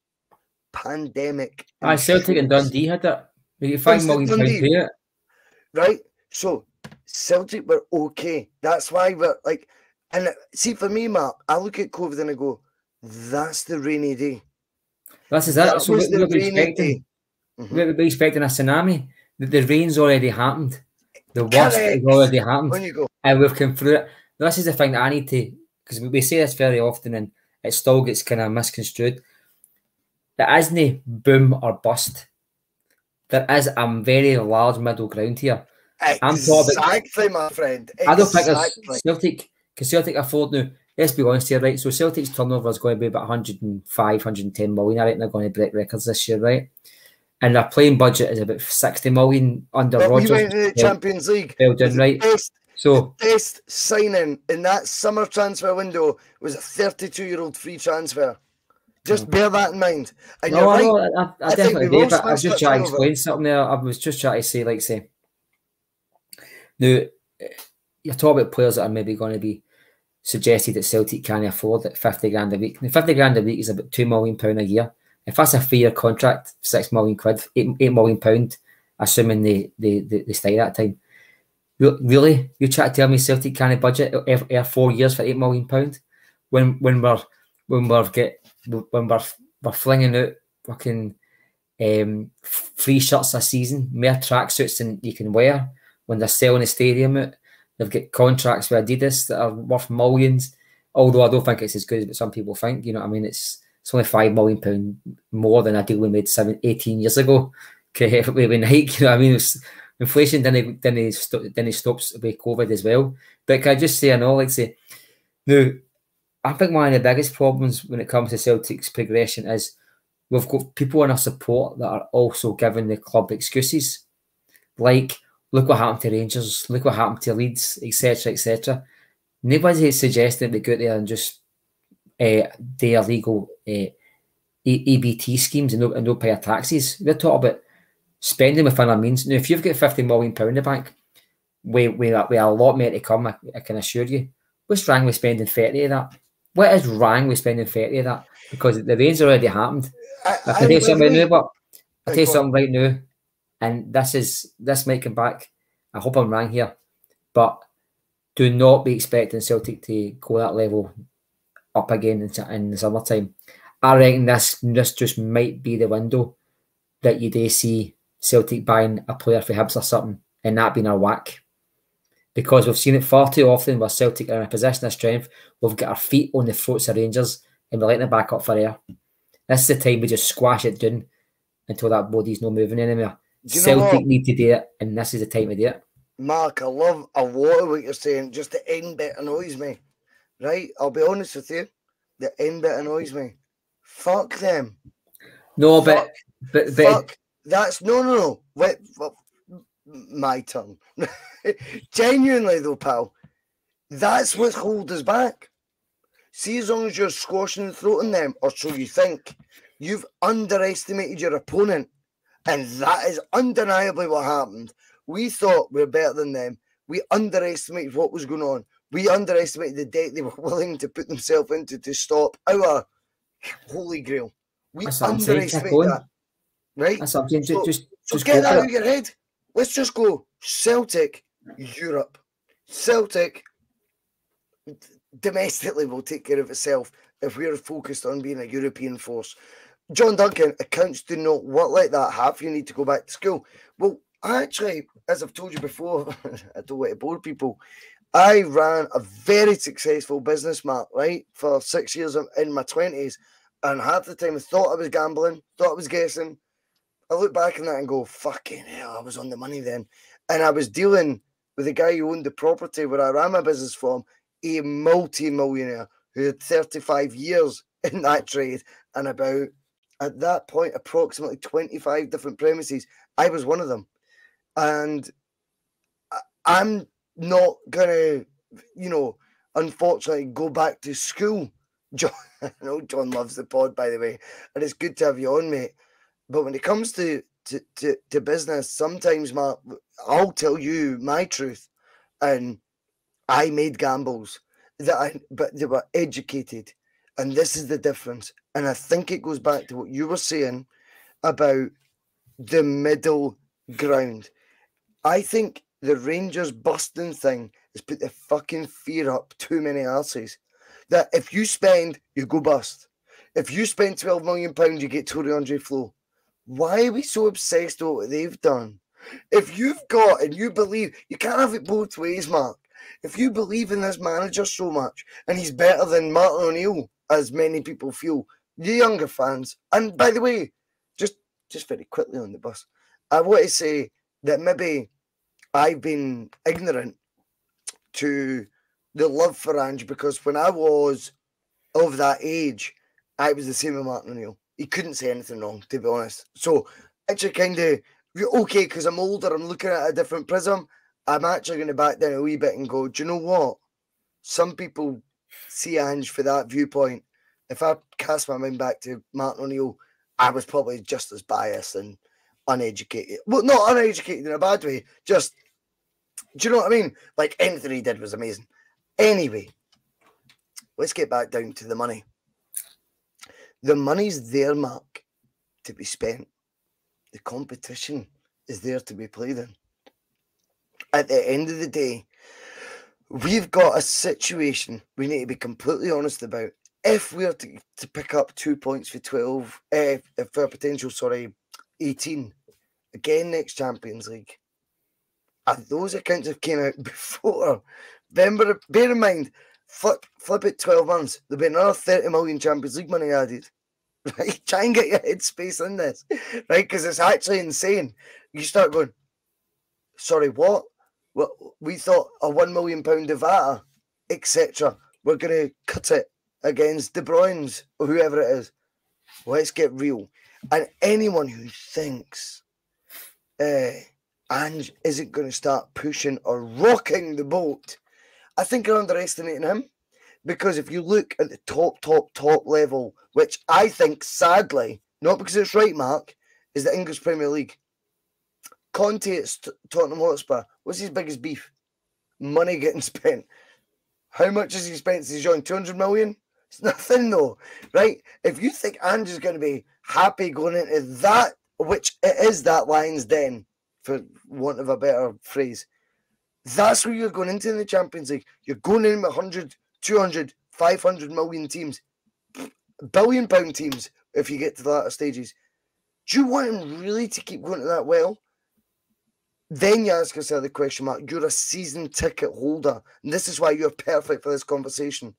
pandemic. Celtic and Dundee had that. You find £5 million pay it. Right? So Celtic were okay. That's why we're like, and see, for me, Mark, I look at COVID and I go, that's the rainy day. This is That it. So was the we're rainy expecting, day. we're expecting a tsunami. The rain's already happened. The worst has Correct. already happened. On you go. And we've come through it. This is the thing that I need to, because we say this very often and it still gets kind of misconstrued. There isn't boom or bust. There is a very large middle ground here. Exactly, my friend. Exactly. I don't think there's Celtic, because Celtic afford now, let's be honest here, right? So Celtic's turnover is going to be about 105, 110 million. I reckon they're going to break records this year, right? And their playing budget is about 60 million under Rodgers. We went to the Champions League. Well done, right? The best signing in that summer transfer window was a 32-year-old free transfer. Just bear that in mind. And no, you're right. No, I definitely do, but I was just trying to explain something there. I was just trying to say, now, you're talking about players that are maybe going to be suggested that Celtic can't afford at 50 grand a week. Now, 50 grand a week is about £2 million a year. If that's a 3-year contract, £6 million, £8 million, assuming they stay that time. Really? You try to tell me Celtic can't budget 4 years for £8 million when we're flinging out fucking free shirts a season, more tracksuits than you can wear, when they're selling the stadium out. They've got contracts with Adidas that are worth millions, although I don't think it's as good as some people think. You know what I mean? It's only £5 million more than a deal we made 18 years ago. Okay, with Nike, you know what I mean? Inflation then he stops with COVID as well. But can I just say, now, I think one of the biggest problems when it comes to Celtic's progression is we've got people in our support that are also giving the club excuses. Like, look what happened to Rangers, look what happened to Leeds, etc., etc. Nobody's suggesting we go out there and just do illegal EBT schemes and no pay our taxes. We're talking about spending within our means. Now, if you've got £50 million in the bank, we a lot more to come, I can assure you. What's wrong with spending 30 of that? What is wrong with spending 30 of that? Because the rain's already happened. I can tell you something right now, but I'll tell you something right now, and this might come back. I hope I'm wrong here, but do not be expecting Celtic to go that level up again in the summertime. I reckon this just might be the window that you do see Celtic buying a player for Hibs or something, and that being our whack. Because we've seen it far too often where Celtic are in a position of strength, we've got our feet on the throats of Rangers and we're letting it back up for air. This is the time we just squash it down until that body's not moving anymore. Celtic need to do it, and this is the time to do it. Mark, I love a lot of what you're saying. Just the end bit annoys me. Right? I'll be honest with you. The end bit annoys me. Fuck them. No, fuck, but fuck. That's no. Wait, my turn. Genuinely though, pal, that's what's holding us back. See, as long as you're squashing and throwing them, or so you think, you've underestimated your opponent, and that is undeniably what happened. We thought we were better than them. We underestimated what was going on. We underestimated the debt they were willing to put themselves into to stop our holy grail. We underestimated that. Right? That's what I'm saying. So get that out of your head. Let's just go Celtic, Europe. Celtic domestically will take care of itself if we're focused on being a European force. John Duncan, accounts do not work like that. Half you need to go back to school. Well, actually, as I've told you before, I don't want to bore people, I ran a very successful business, Mark, right, for 6 years in my 20s. And half the time I thought I was gambling, thought I was guessing. I look back on that and go, fucking hell, I was on the money then. And I was dealing with the guy who owned the property where I ran my business from, a multi-millionaire who had 35 years in that trade and about, at that point, approximately 25 different premises. I was one of them. And I'm not going to, unfortunately go back to school. John, I know John loves the pod, by the way, and it's good to have you on, mate. But when it comes to business, sometimes, Mark, I'll tell you my truth. And I made gambles, but they were educated. And this is the difference. And I think it goes back to what you were saying about the middle ground. I think the Rangers busting thing has put the fucking fear up too many arses. That if you spend, you go bust. If you spend £12 million, you get Tory Andre Flo. Why are we so obsessed with what they've done? If you've got and you believe, you can't have it both ways, Mark. If you believe in this manager so much, and he's better than Martin O'Neill, as many people feel, the younger fans, and by the way, just very quickly on the bus, I want to say that maybe I've been ignorant to the love for Ange, because when I was of that age, I was the same with Martin O'Neill. He couldn't say anything wrong, to be honest. So, actually kind of, okay, because I'm older, I'm looking at a different prism, I'm actually going to back down a wee bit and go, do you know what? Some people see Ange for that viewpoint. If I cast my mind back to Martin O'Neill, I was probably just as biased and uneducated. Well, not uneducated in a bad way, just, do you know what I mean? Like, anything he did was amazing. Anyway, let's get back down to the money. The money's there, Mark, to be spent. The competition is there to be played in. At the end of the day, we've got a situation we need to be completely honest about. If we are to pick up 2 points for 12, for potential, 18, again next Champions League, and those accounts have came out before. Remember, bear in mind, flip it 12 months, there'll be another 30 million Champions League money added. Right? Try and get your headspace in this, right? Because it's actually insane. You start going, sorry, what? Well, we thought a £1 million Devata, etc. We're going to cut it against De Bruyne's or whoever it is. Let's get real. And anyone who thinks Ange isn't going to start pushing or rocking the boat, I think you're underestimating him. Because if you look at the top level, which I think, sadly, not because it's right, Mark, is the English Premier League. Conte at Tottenham Hotspur, what's his biggest beef? Money getting spent. How much has he spent since he joined? 200 million? It's nothing, though, right? If you think Ange is going to be happy going into that, which it is that lion's den, for want of a better phrase, that's where you're going into in the Champions League. You're going in with 100, 200, 500 million teams, £1 billion teams, if you get to the latter stages. Do you want him really to keep going to that well? Then you ask yourself the question, Mark, you're a season ticket holder, and this is why you're perfect for this conversation.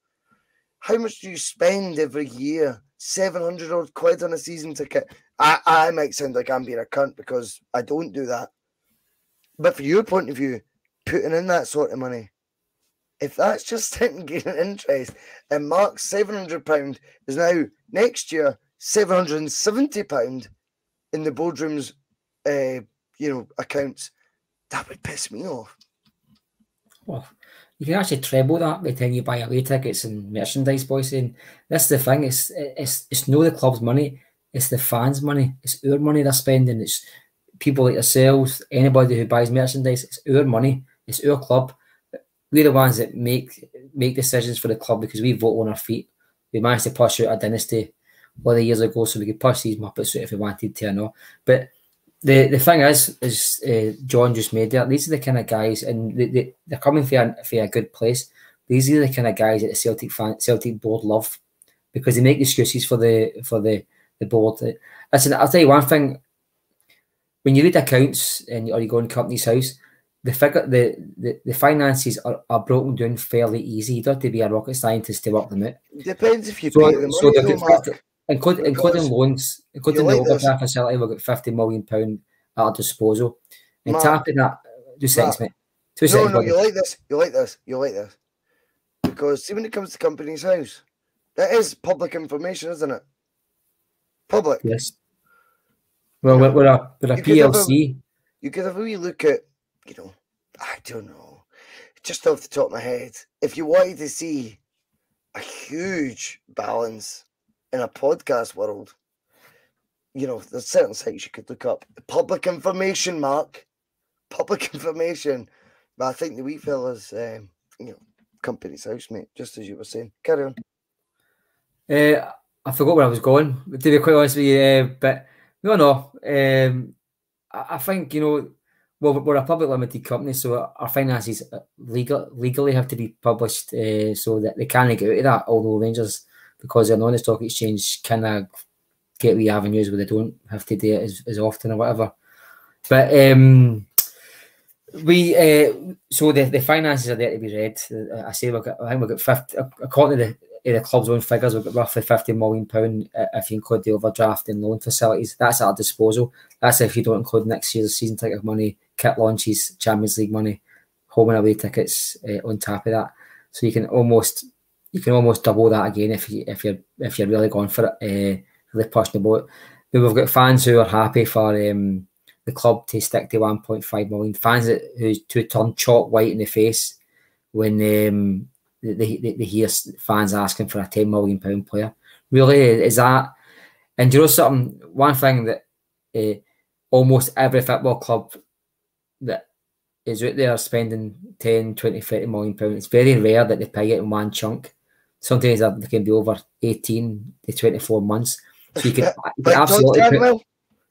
How much do you spend every year? 700 odd quid on a season ticket. I might sound like I'm being a cunt because I don't do that. But for your point of view, putting in that sort of money, if that's just sitting gaining interest, and Mark's £700 is now next year £770 in the boardroom's accounts, that would piss me off. Well, you can actually treble that by the time you buy away tickets and merchandise, boys. And that's the thing. It's not the club's money. It's the fans' money. It's our money they're spending. It's people like yourselves, anybody who buys merchandise. It's our money. It's our club. We're the ones that make decisions for the club because we vote on our feet. We managed to push out a dynasty a lot of years ago, so we could push these Muppets out if we wanted to or not. But the thing is John just made there, these are the kind of guys, and they're coming for a good place. These are the kind of guys that the Celtic board love because they make excuses for the board. Listen, I'll tell you one thing. When you read accounts or you go in company's house, the finances are broken down fairly easy. You don't have to be a rocket scientist to work them out. Depends if you pay the money. So they've got including loans, including the overdraft facility, we've got £50 million at our disposal. And tapping that, 2 seconds, mate. 2 seconds. No, you like this. Because see, when it comes to company's house, that is public information, isn't it? Public. Yes. Well, we're a PLC. You could have a wee look at, I don't know, just off the top of my head, if you wanted to see a huge balance in a podcast world, there's certain sites you could look up. Public information, Mark. Public information. But I think the wee fella's, company's house, mate, just as you were saying. Carry on. I forgot where I was going, to be quite honest with you, but no. I think, Well, we're a public limited company, so our finances legally have to be published so that they can't get out of that. Although Rangers, because they're on the stock exchange, kind of get wee avenues where they don't have to do it as often or whatever. But so the finances are there to be read. I say I think we've got 50, according to the club's own figures, we've got roughly £50 million if you include the overdraft and loan facilities. That's at our disposal. That's if you don't include next year's season ticket money, kit launches, Champions League money, home and away tickets on top of that. So you can almost double that again if you're really going for it, really pushing the boat. But we've got fans who are happy for the club to stick to 1.5 million. Fans who turn chalk white in the face when they hear fans asking for a £10 million player. Really, is that? And do you know something? One thing that almost every football club that is out there spending 10, 20, 30 million pounds, it's very rare that they pay it in one chunk. Sometimes they can be over 18 to 24 months. So you can absolutely put...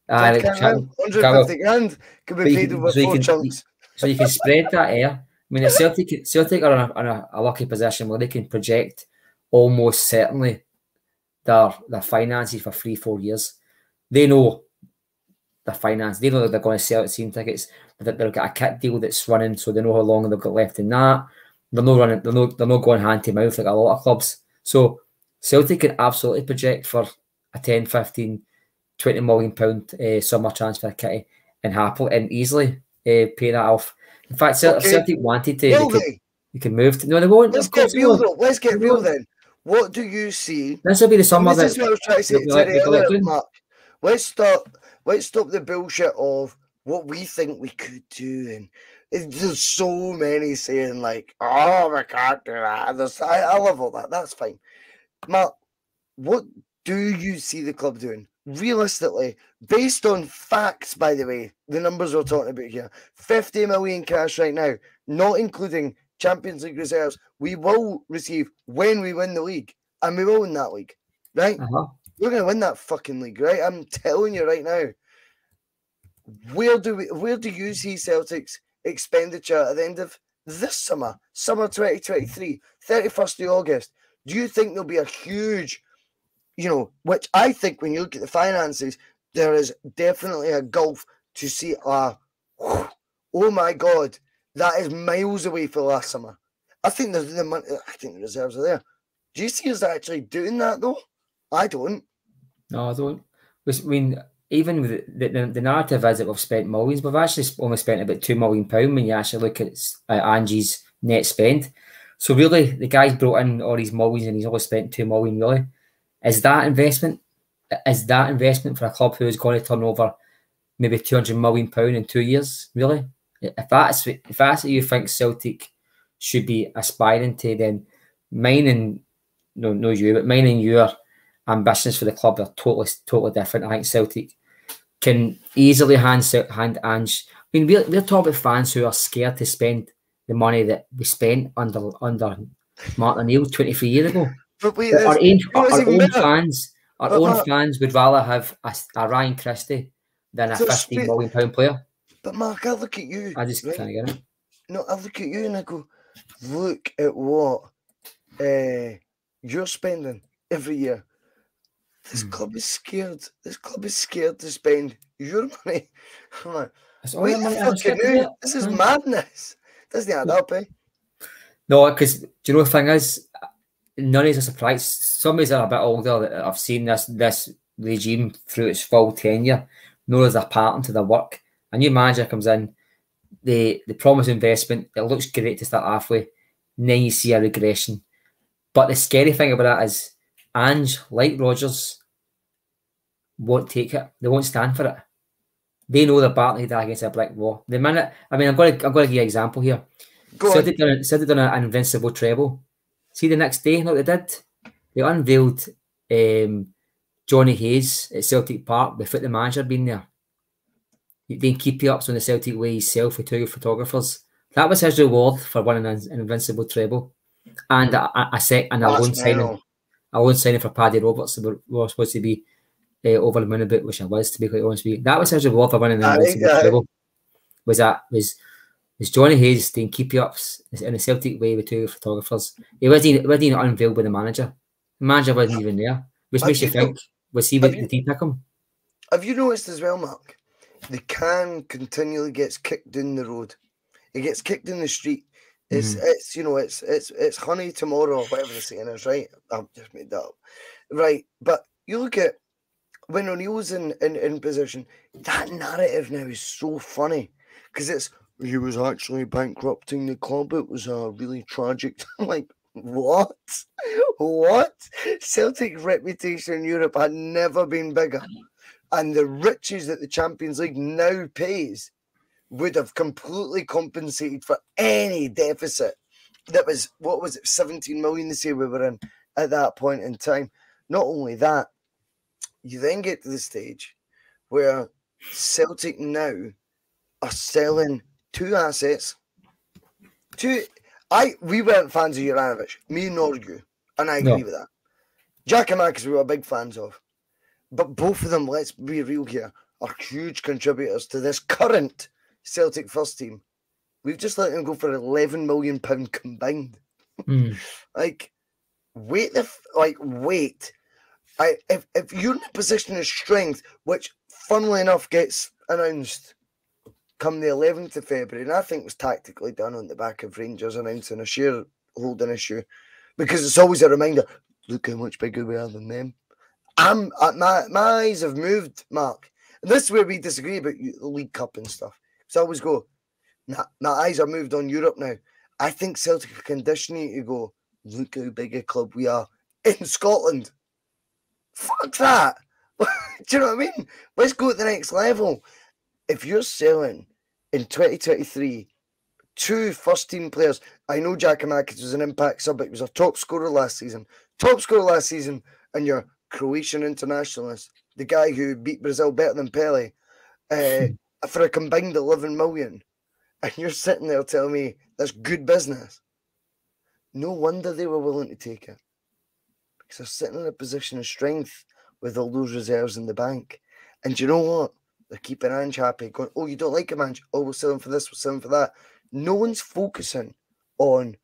150 grand could be paid over 4 chunks. So you can spread that air. I mean, Celtic are in a lucky position where they can project almost certainly their finances for 3-4 years. They know their finance. They know that they're going to sell at season tickets. That they've got a kit deal that's running, so they know how long they've got left in that. They're not going hand to mouth like a lot of clubs. So Celtic can absolutely project for a 10, 15, 20 million pound summer transfer kitty and happily and easily pay that off. In fact, if Celtic wanted to, they could move to. No, they won't. Let's get real though. Let's get real then. What do you see? This will be the summer. This is what I was trying to say earlier, Mark. Let's stop the bullshit of what we think we could do, and there's so many saying like, "Oh, we can't do that." I love all that. That's fine, Mark. What do you see the club doing? Realistically, based on facts, by the way, the numbers we're talking about here, 50 million cash right now, not including Champions League reserves, we will receive when we win the league, and we will win that league, right? We're going to win that fucking league, right? I'm telling you right now. Where do you see Celtic's expenditure at the end of this summer 2023, 31st of August? Do you think there'll be a huge, which I think when you look at the finances, there is definitely a gulf to see oh my God, that is miles away for last summer. I think the money, I think the reserves are there. Do you see us actually doing that though? I don't. No, I don't. I mean, even with the narrative is that we've spent millions, we've actually only spent about £2 million when you actually look at Angie's net spend. So really, the guy's brought in all these millions and he's only spent £2 million really. Is that investment? Is that investment for a club who is going to turn over maybe £200 million in 2 years? Really? If that's what you think Celtic should be aspiring to, then mine and your ambitions for the club are totally different. I think Celtic can easily hand Ange. I mean, we're talking about fans who are scared to spend the money that we spent under Martin O'Neill 23 years ago. But wait, our own fans would rather have a Ryan Christie than a £15 million player. But Mark, I look at you. I just can't get it. No, I look at you and I go, look at what you're spending every year. This club is scared. This club is scared to spend your money. I'm like, this is madness. Doesn't add up, eh? No, because do you know the thing is, none of us are surprised. Some of us are a bit older that have seen this regime through its full tenure, know there's a pattern to the work. A new manager comes in, the promised investment, it looks great to start off with, and then you see a regression. But the scary thing about that is Ange, like Rodgers, won't take it. They won't stand for it. They know they're battling against a brick wall. The minute, I mean, I'm going to give you an example here. Celtic done an invincible treble. See the next day, what they did? They unveiled Johnny Hayes at Celtic Park without the manager being there. They didn't keep it up on the Celtic way himself with 2 photographers. That was his reward for winning an invincible treble. And a loan signing for Paddy Roberts. We were supposed to be over the moon about, which I was, to be quite honest with you. That was his reward for winning an invincible treble. was Johnny Hayes doing keepy-ups in a Celtic way with two photographers. He wasn't unveiled by the manager. The manager wasn't even there, which makes you think, was he with the team pick him? Have you noticed as well, Mark? The can continually gets kicked down the road. It gets kicked in the street. It's you know, it's honey tomorrow or whatever the saying is, right? I've just made that up. Right. But you look at when O'Neill's in position, that narrative now is so funny. Because it's he was actually bankrupting the club. It was really tragic. I'm like, what? What? Celtic's reputation in Europe had never been bigger. And the riches that the Champions League now pays would have completely compensated for any deficit that was, what was it, 17 million this year we were in at that point in time. Not only that, you then get to the stage where Celtic now are selling two assets. We weren't fans of Juranovic, me nor you, and I agree with that. Giakoumakis we were big fans of. But both of them, let's be real here, are huge contributors to this current Celtic first team. We've just let them go for £11 million combined. Like, wait. If you're in a position of strength, which funnily enough gets announced come the 11th of February, and I think was tactically done on the back of Rangers announcing a shareholding issue, because it's always a reminder, look how much bigger we are than them. My eyes have moved, Mark. And this is where we disagree about the League Cup and stuff. So I always go, nah, my eyes are moved on Europe now. I think Celtic are conditioning you to go, look how big a club we are in Scotland. Fuck that. Do you know what I mean? Let's go to the next level. If you're selling in 2023 two first-team players, I know Giakoumakis was an impact sub, but he was a top scorer last season. And you're Croatian internationalist, the guy who beat Brazil better than Pele, for a combined 11 million, and you're sitting there telling me that's good business. No wonder they were willing to take it, because they're sitting in a position of strength with all those reserves in the bank. And you know what? They're keeping Ange happy, going, oh, you don't like him, Ange? Oh, we'll sell him for this, we'll sell him for that. No one's focusing on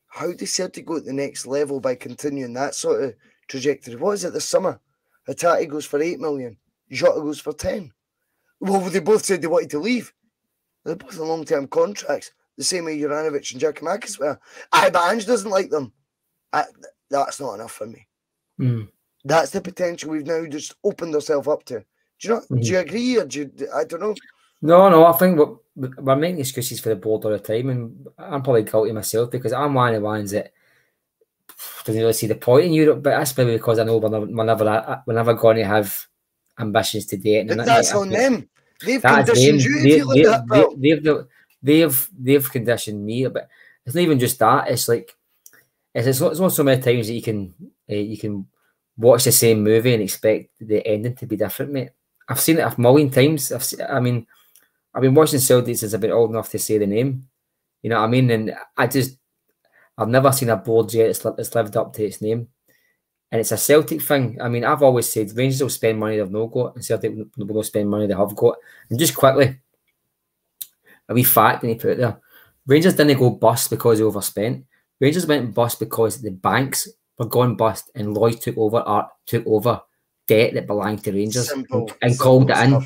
how does Celtic go to the next level by continuing that sort of trajectory. What is it this summer? Hatate goes for 8 million. Jota goes for 10. Well, they both said they wanted to leave. They're both on long-term contracts, the same way Juranovic and Giakoumakis were. But Ange doesn't like them. That's not enough for me. That's the potential we've now just opened ourselves up to. Do you agree, or I don't know? No, I think we're making excuses for the board all the time, and I'm probably guilty myself, because I'm one of the ones that doesn't really see the point in Europe, but that's maybe because I know we're never going to have ambitions to date. But that's on them. They've conditioned you. They've conditioned me, but it's not even just that. It's like it's not so many times that you can watch the same movie and expect the ending to be different, mate. I've seen it a million times. I've been watching Celtic since I've been old enough to say the name. You know what I mean? And I've never seen a board yet that's lived up to its name. And it's a Celtic thing. I mean, I've always said Rangers will spend money they've not got, and Celtic will spend money they have got. And just quickly, a wee fact that he put there. Rangers didn't go bust because they overspent. Rangers went bust because the banks were going bust and Lloyd took over debt that belonged to Rangers and called it in.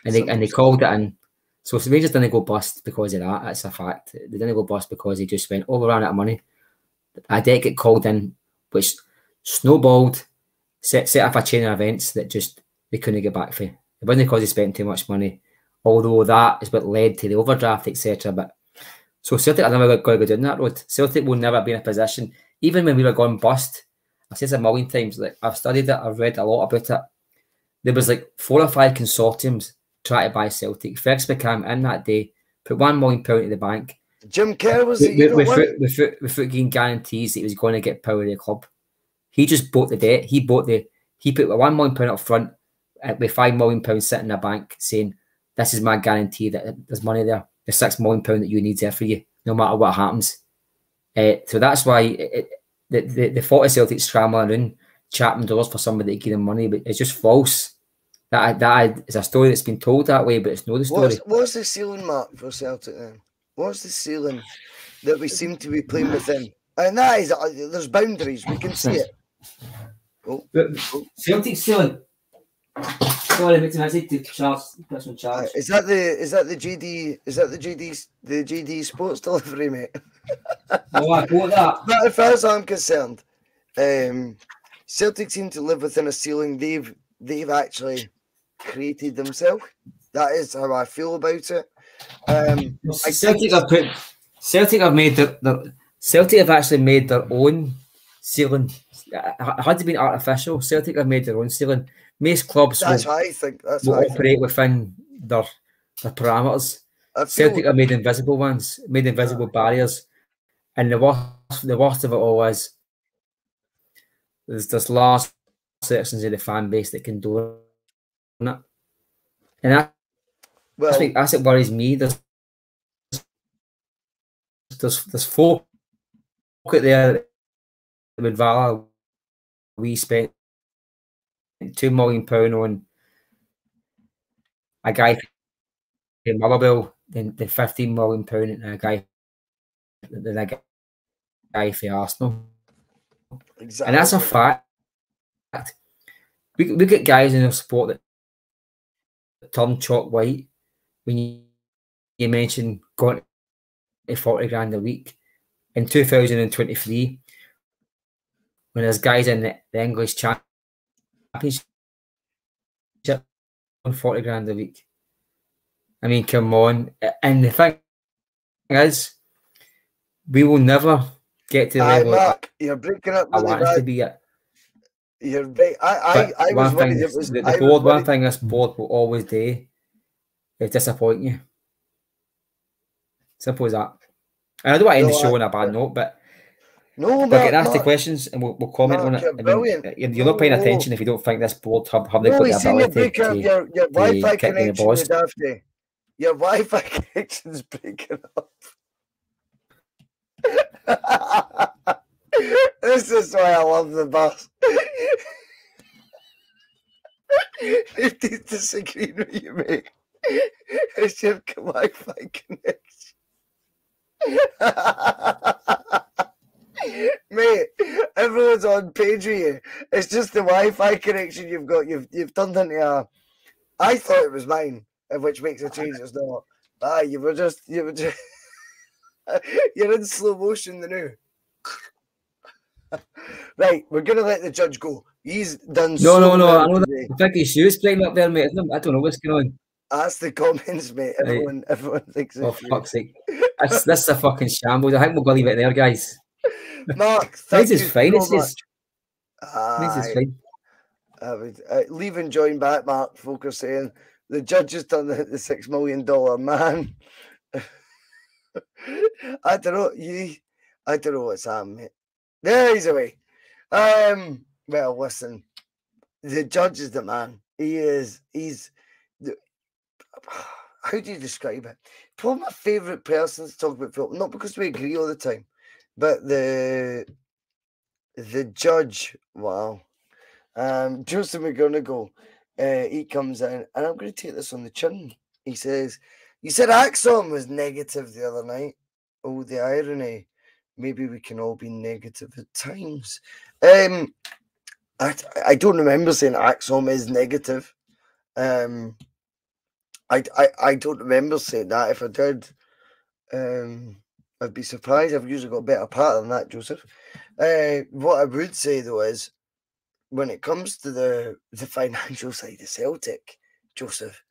And they called it in. So Rangers didn't go bust because of that. That's a fact. They didn't go bust because they just went, oh, we ran out of money. A debt get called in, which snowballed, set up a chain of events that just they couldn't get back for. It wasn't because they spent too much money, although that is what led to the overdraft, etc. But so Celtic are never going to go down that road. Celtic will never be in a position, even when we were going bust. I've said it a million times. Like, I've studied it, I've read a lot about it. There was like 4 or 5 consortiums trying to buy Celtic. Ferguson became in that day, put £1 million into the bank. Jim Kerr was without getting guarantees that he was going to get power of the club. He just bought the debt. He put £1 million up front with £5 million sitting in the bank, saying, "This is my guarantee that there's money there. There's £6 million that you need there for you, no matter what happens." So that's why the thought of Celtic scrambling around, chapping doors for somebody to give them money, but it's just false. That is a story that's been told that way, but it's not the story. What's the ceiling mark for Celtic then? What's the ceiling that we seem to be playing within? And that is, there's boundaries. We can see it. Celtic ceiling. Sorry, mate, I said to Charles, person Charles. Is that the GD? Is that the GD Sports delivery, mate? No, I got that. But as far as I'm concerned, Celtic seem to live within a ceiling they've actually created themselves. That is how I feel about it. Celtic have actually made their own ceiling. It had to be artificial. Celtic have made their own ceiling. Most clubs will operate within their parameters. Celtic have made invisible ones, made invisible barriers. And the worst of it all is there's large sections of the fan base that condone it. And that's what worries me. There's folk out there that would rather we spent £2 million on a guy in Motherwell than £15 million on a guy for Arsenal. Exactly. And that's a fact. We get guys in our sport that turn chalk white when you mention going to 40 grand a week. In 2023, when there's guys in the English Championship on 40 grand a week. I mean, come on. And the thing is, we will never get to the level Mark, you're breaking up really I want us to be at. You're right. I was worried it was the board. One thing this board will always do is disappoint you. Simple as that. And I don't want to end the show on a bad note, but we'll get asked the questions and we'll comment on it. I mean, you're not paying attention if you don't think this board have the ability your Wi-Fi connection, Daphne. Your Wi-Fi connection's breaking up. This is why I love the bus. If he's disagreeing with you, mate, it's your Wi-Fi connection. Mate, everyone's on page with you. It's just the Wi-Fi connection you've got. You've turned into a. I thought it was mine, which makes a change. It's not. You were just. You're in slow motion now. Right, we're gonna let the judge go. He's done. No. I know that. I think his shoes playing up there, mate. I don't know what's going on. That's the comments, mate. Everyone thinks. Oh, fuck's sake! This is a fucking shambles. I think we're gonna leave it there, guys. Mark, thank you fine. so much. It's fine. Leaving join back, Mark. Folk are saying the judge has done the $6 million man. I don't know what's happening, mate. There he's away. Well, listen, the judge is the man. He's how do you describe it? Probably my favourite person to talk about football, not because we agree all the time, but the judge. Wow. Joseph McGonigal, he comes in, and I'm going to take this on the chin. He says, "You said Axon was negative the other night. Oh, the irony. Maybe we can all be negative at times." I don't remember saying Axon is negative. I don't remember saying that. If I did, I'd be surprised. I've usually got a better part than that, Joseph. What I would say though is, when it comes to the financial side of Celtic, Joseph,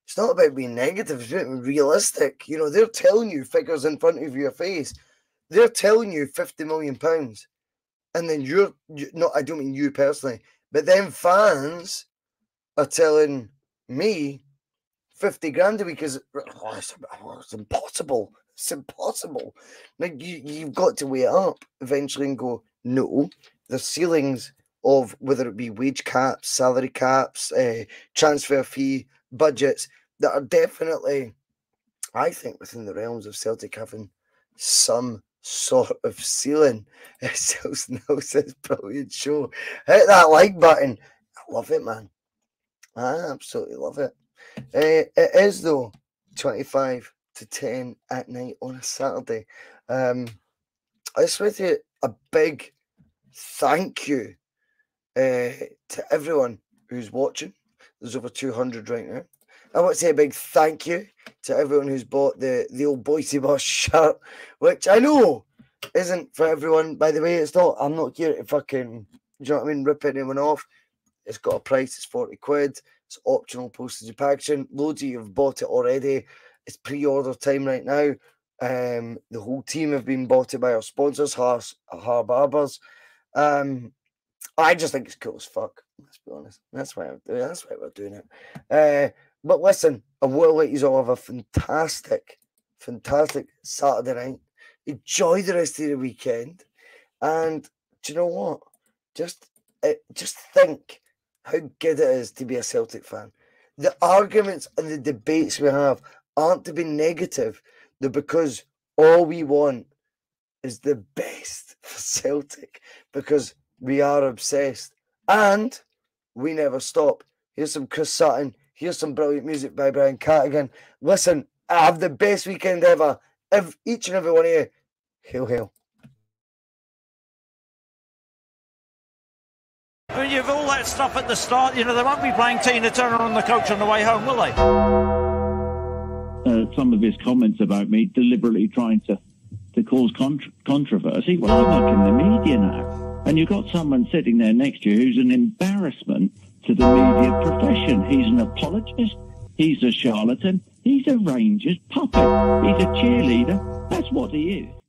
it's not about being negative. It's about being realistic. You know, they're telling you figures in front of your face. They're telling you £50 million, and then you're not. I don't mean you personally, but then fans are telling me 50 grand a week is it's impossible. It's impossible. Like you've got to weigh it up eventually and go, no, the ceilings of whether it be wage caps, salary caps, transfer fee budgets that are definitely, I think, within the realms of Celtic having some sort of ceiling. Sales says brilliant show. Hit that like button. I love it, man. I absolutely love it. It is, though, 25 to 10 at night on a Saturday. I just want to a big thank you to everyone who's watching. There's over 200 right now. I want to say a big thank you to everyone who's bought the old Bhoycie Bus shirt, which I know isn't for everyone. By the way, it's not. I'm not here to fucking, do you know what I mean, rip anyone off. It's got a price. It's 40 quid. It's optional postage and packaging. Loads of you have bought it already. It's pre-order time right now. The whole team have been bought it by our sponsors, Har Barbers. I just think it's cool as fuck. Let's be honest. That's why we're doing it. But listen, I will let you all have a fantastic Saturday night. Enjoy the rest of the weekend. And do you know what? Just think how good it is to be a Celtic fan. The arguments and the debates we have aren't to be negative. They're because all we want is the best for Celtic, because we are obsessed and we never stop. Here's some Chris Sutton. Here's some brilliant music by Brian Cartigan. Listen, have the best weekend ever. Each and every one of you. Hail, hail. I mean, you've all that stuff at the start. You know, they won't be playing Tina Turner on the coach on the way home, will they? Some of his comments about me deliberately trying to cause controversy. Well, I work in the media now. And you've got someone sitting there next to you who's an embarrassment to the media profession. He's an apologist. He's a charlatan. He's a Rangers puppet. He's a cheerleader. That's what he is.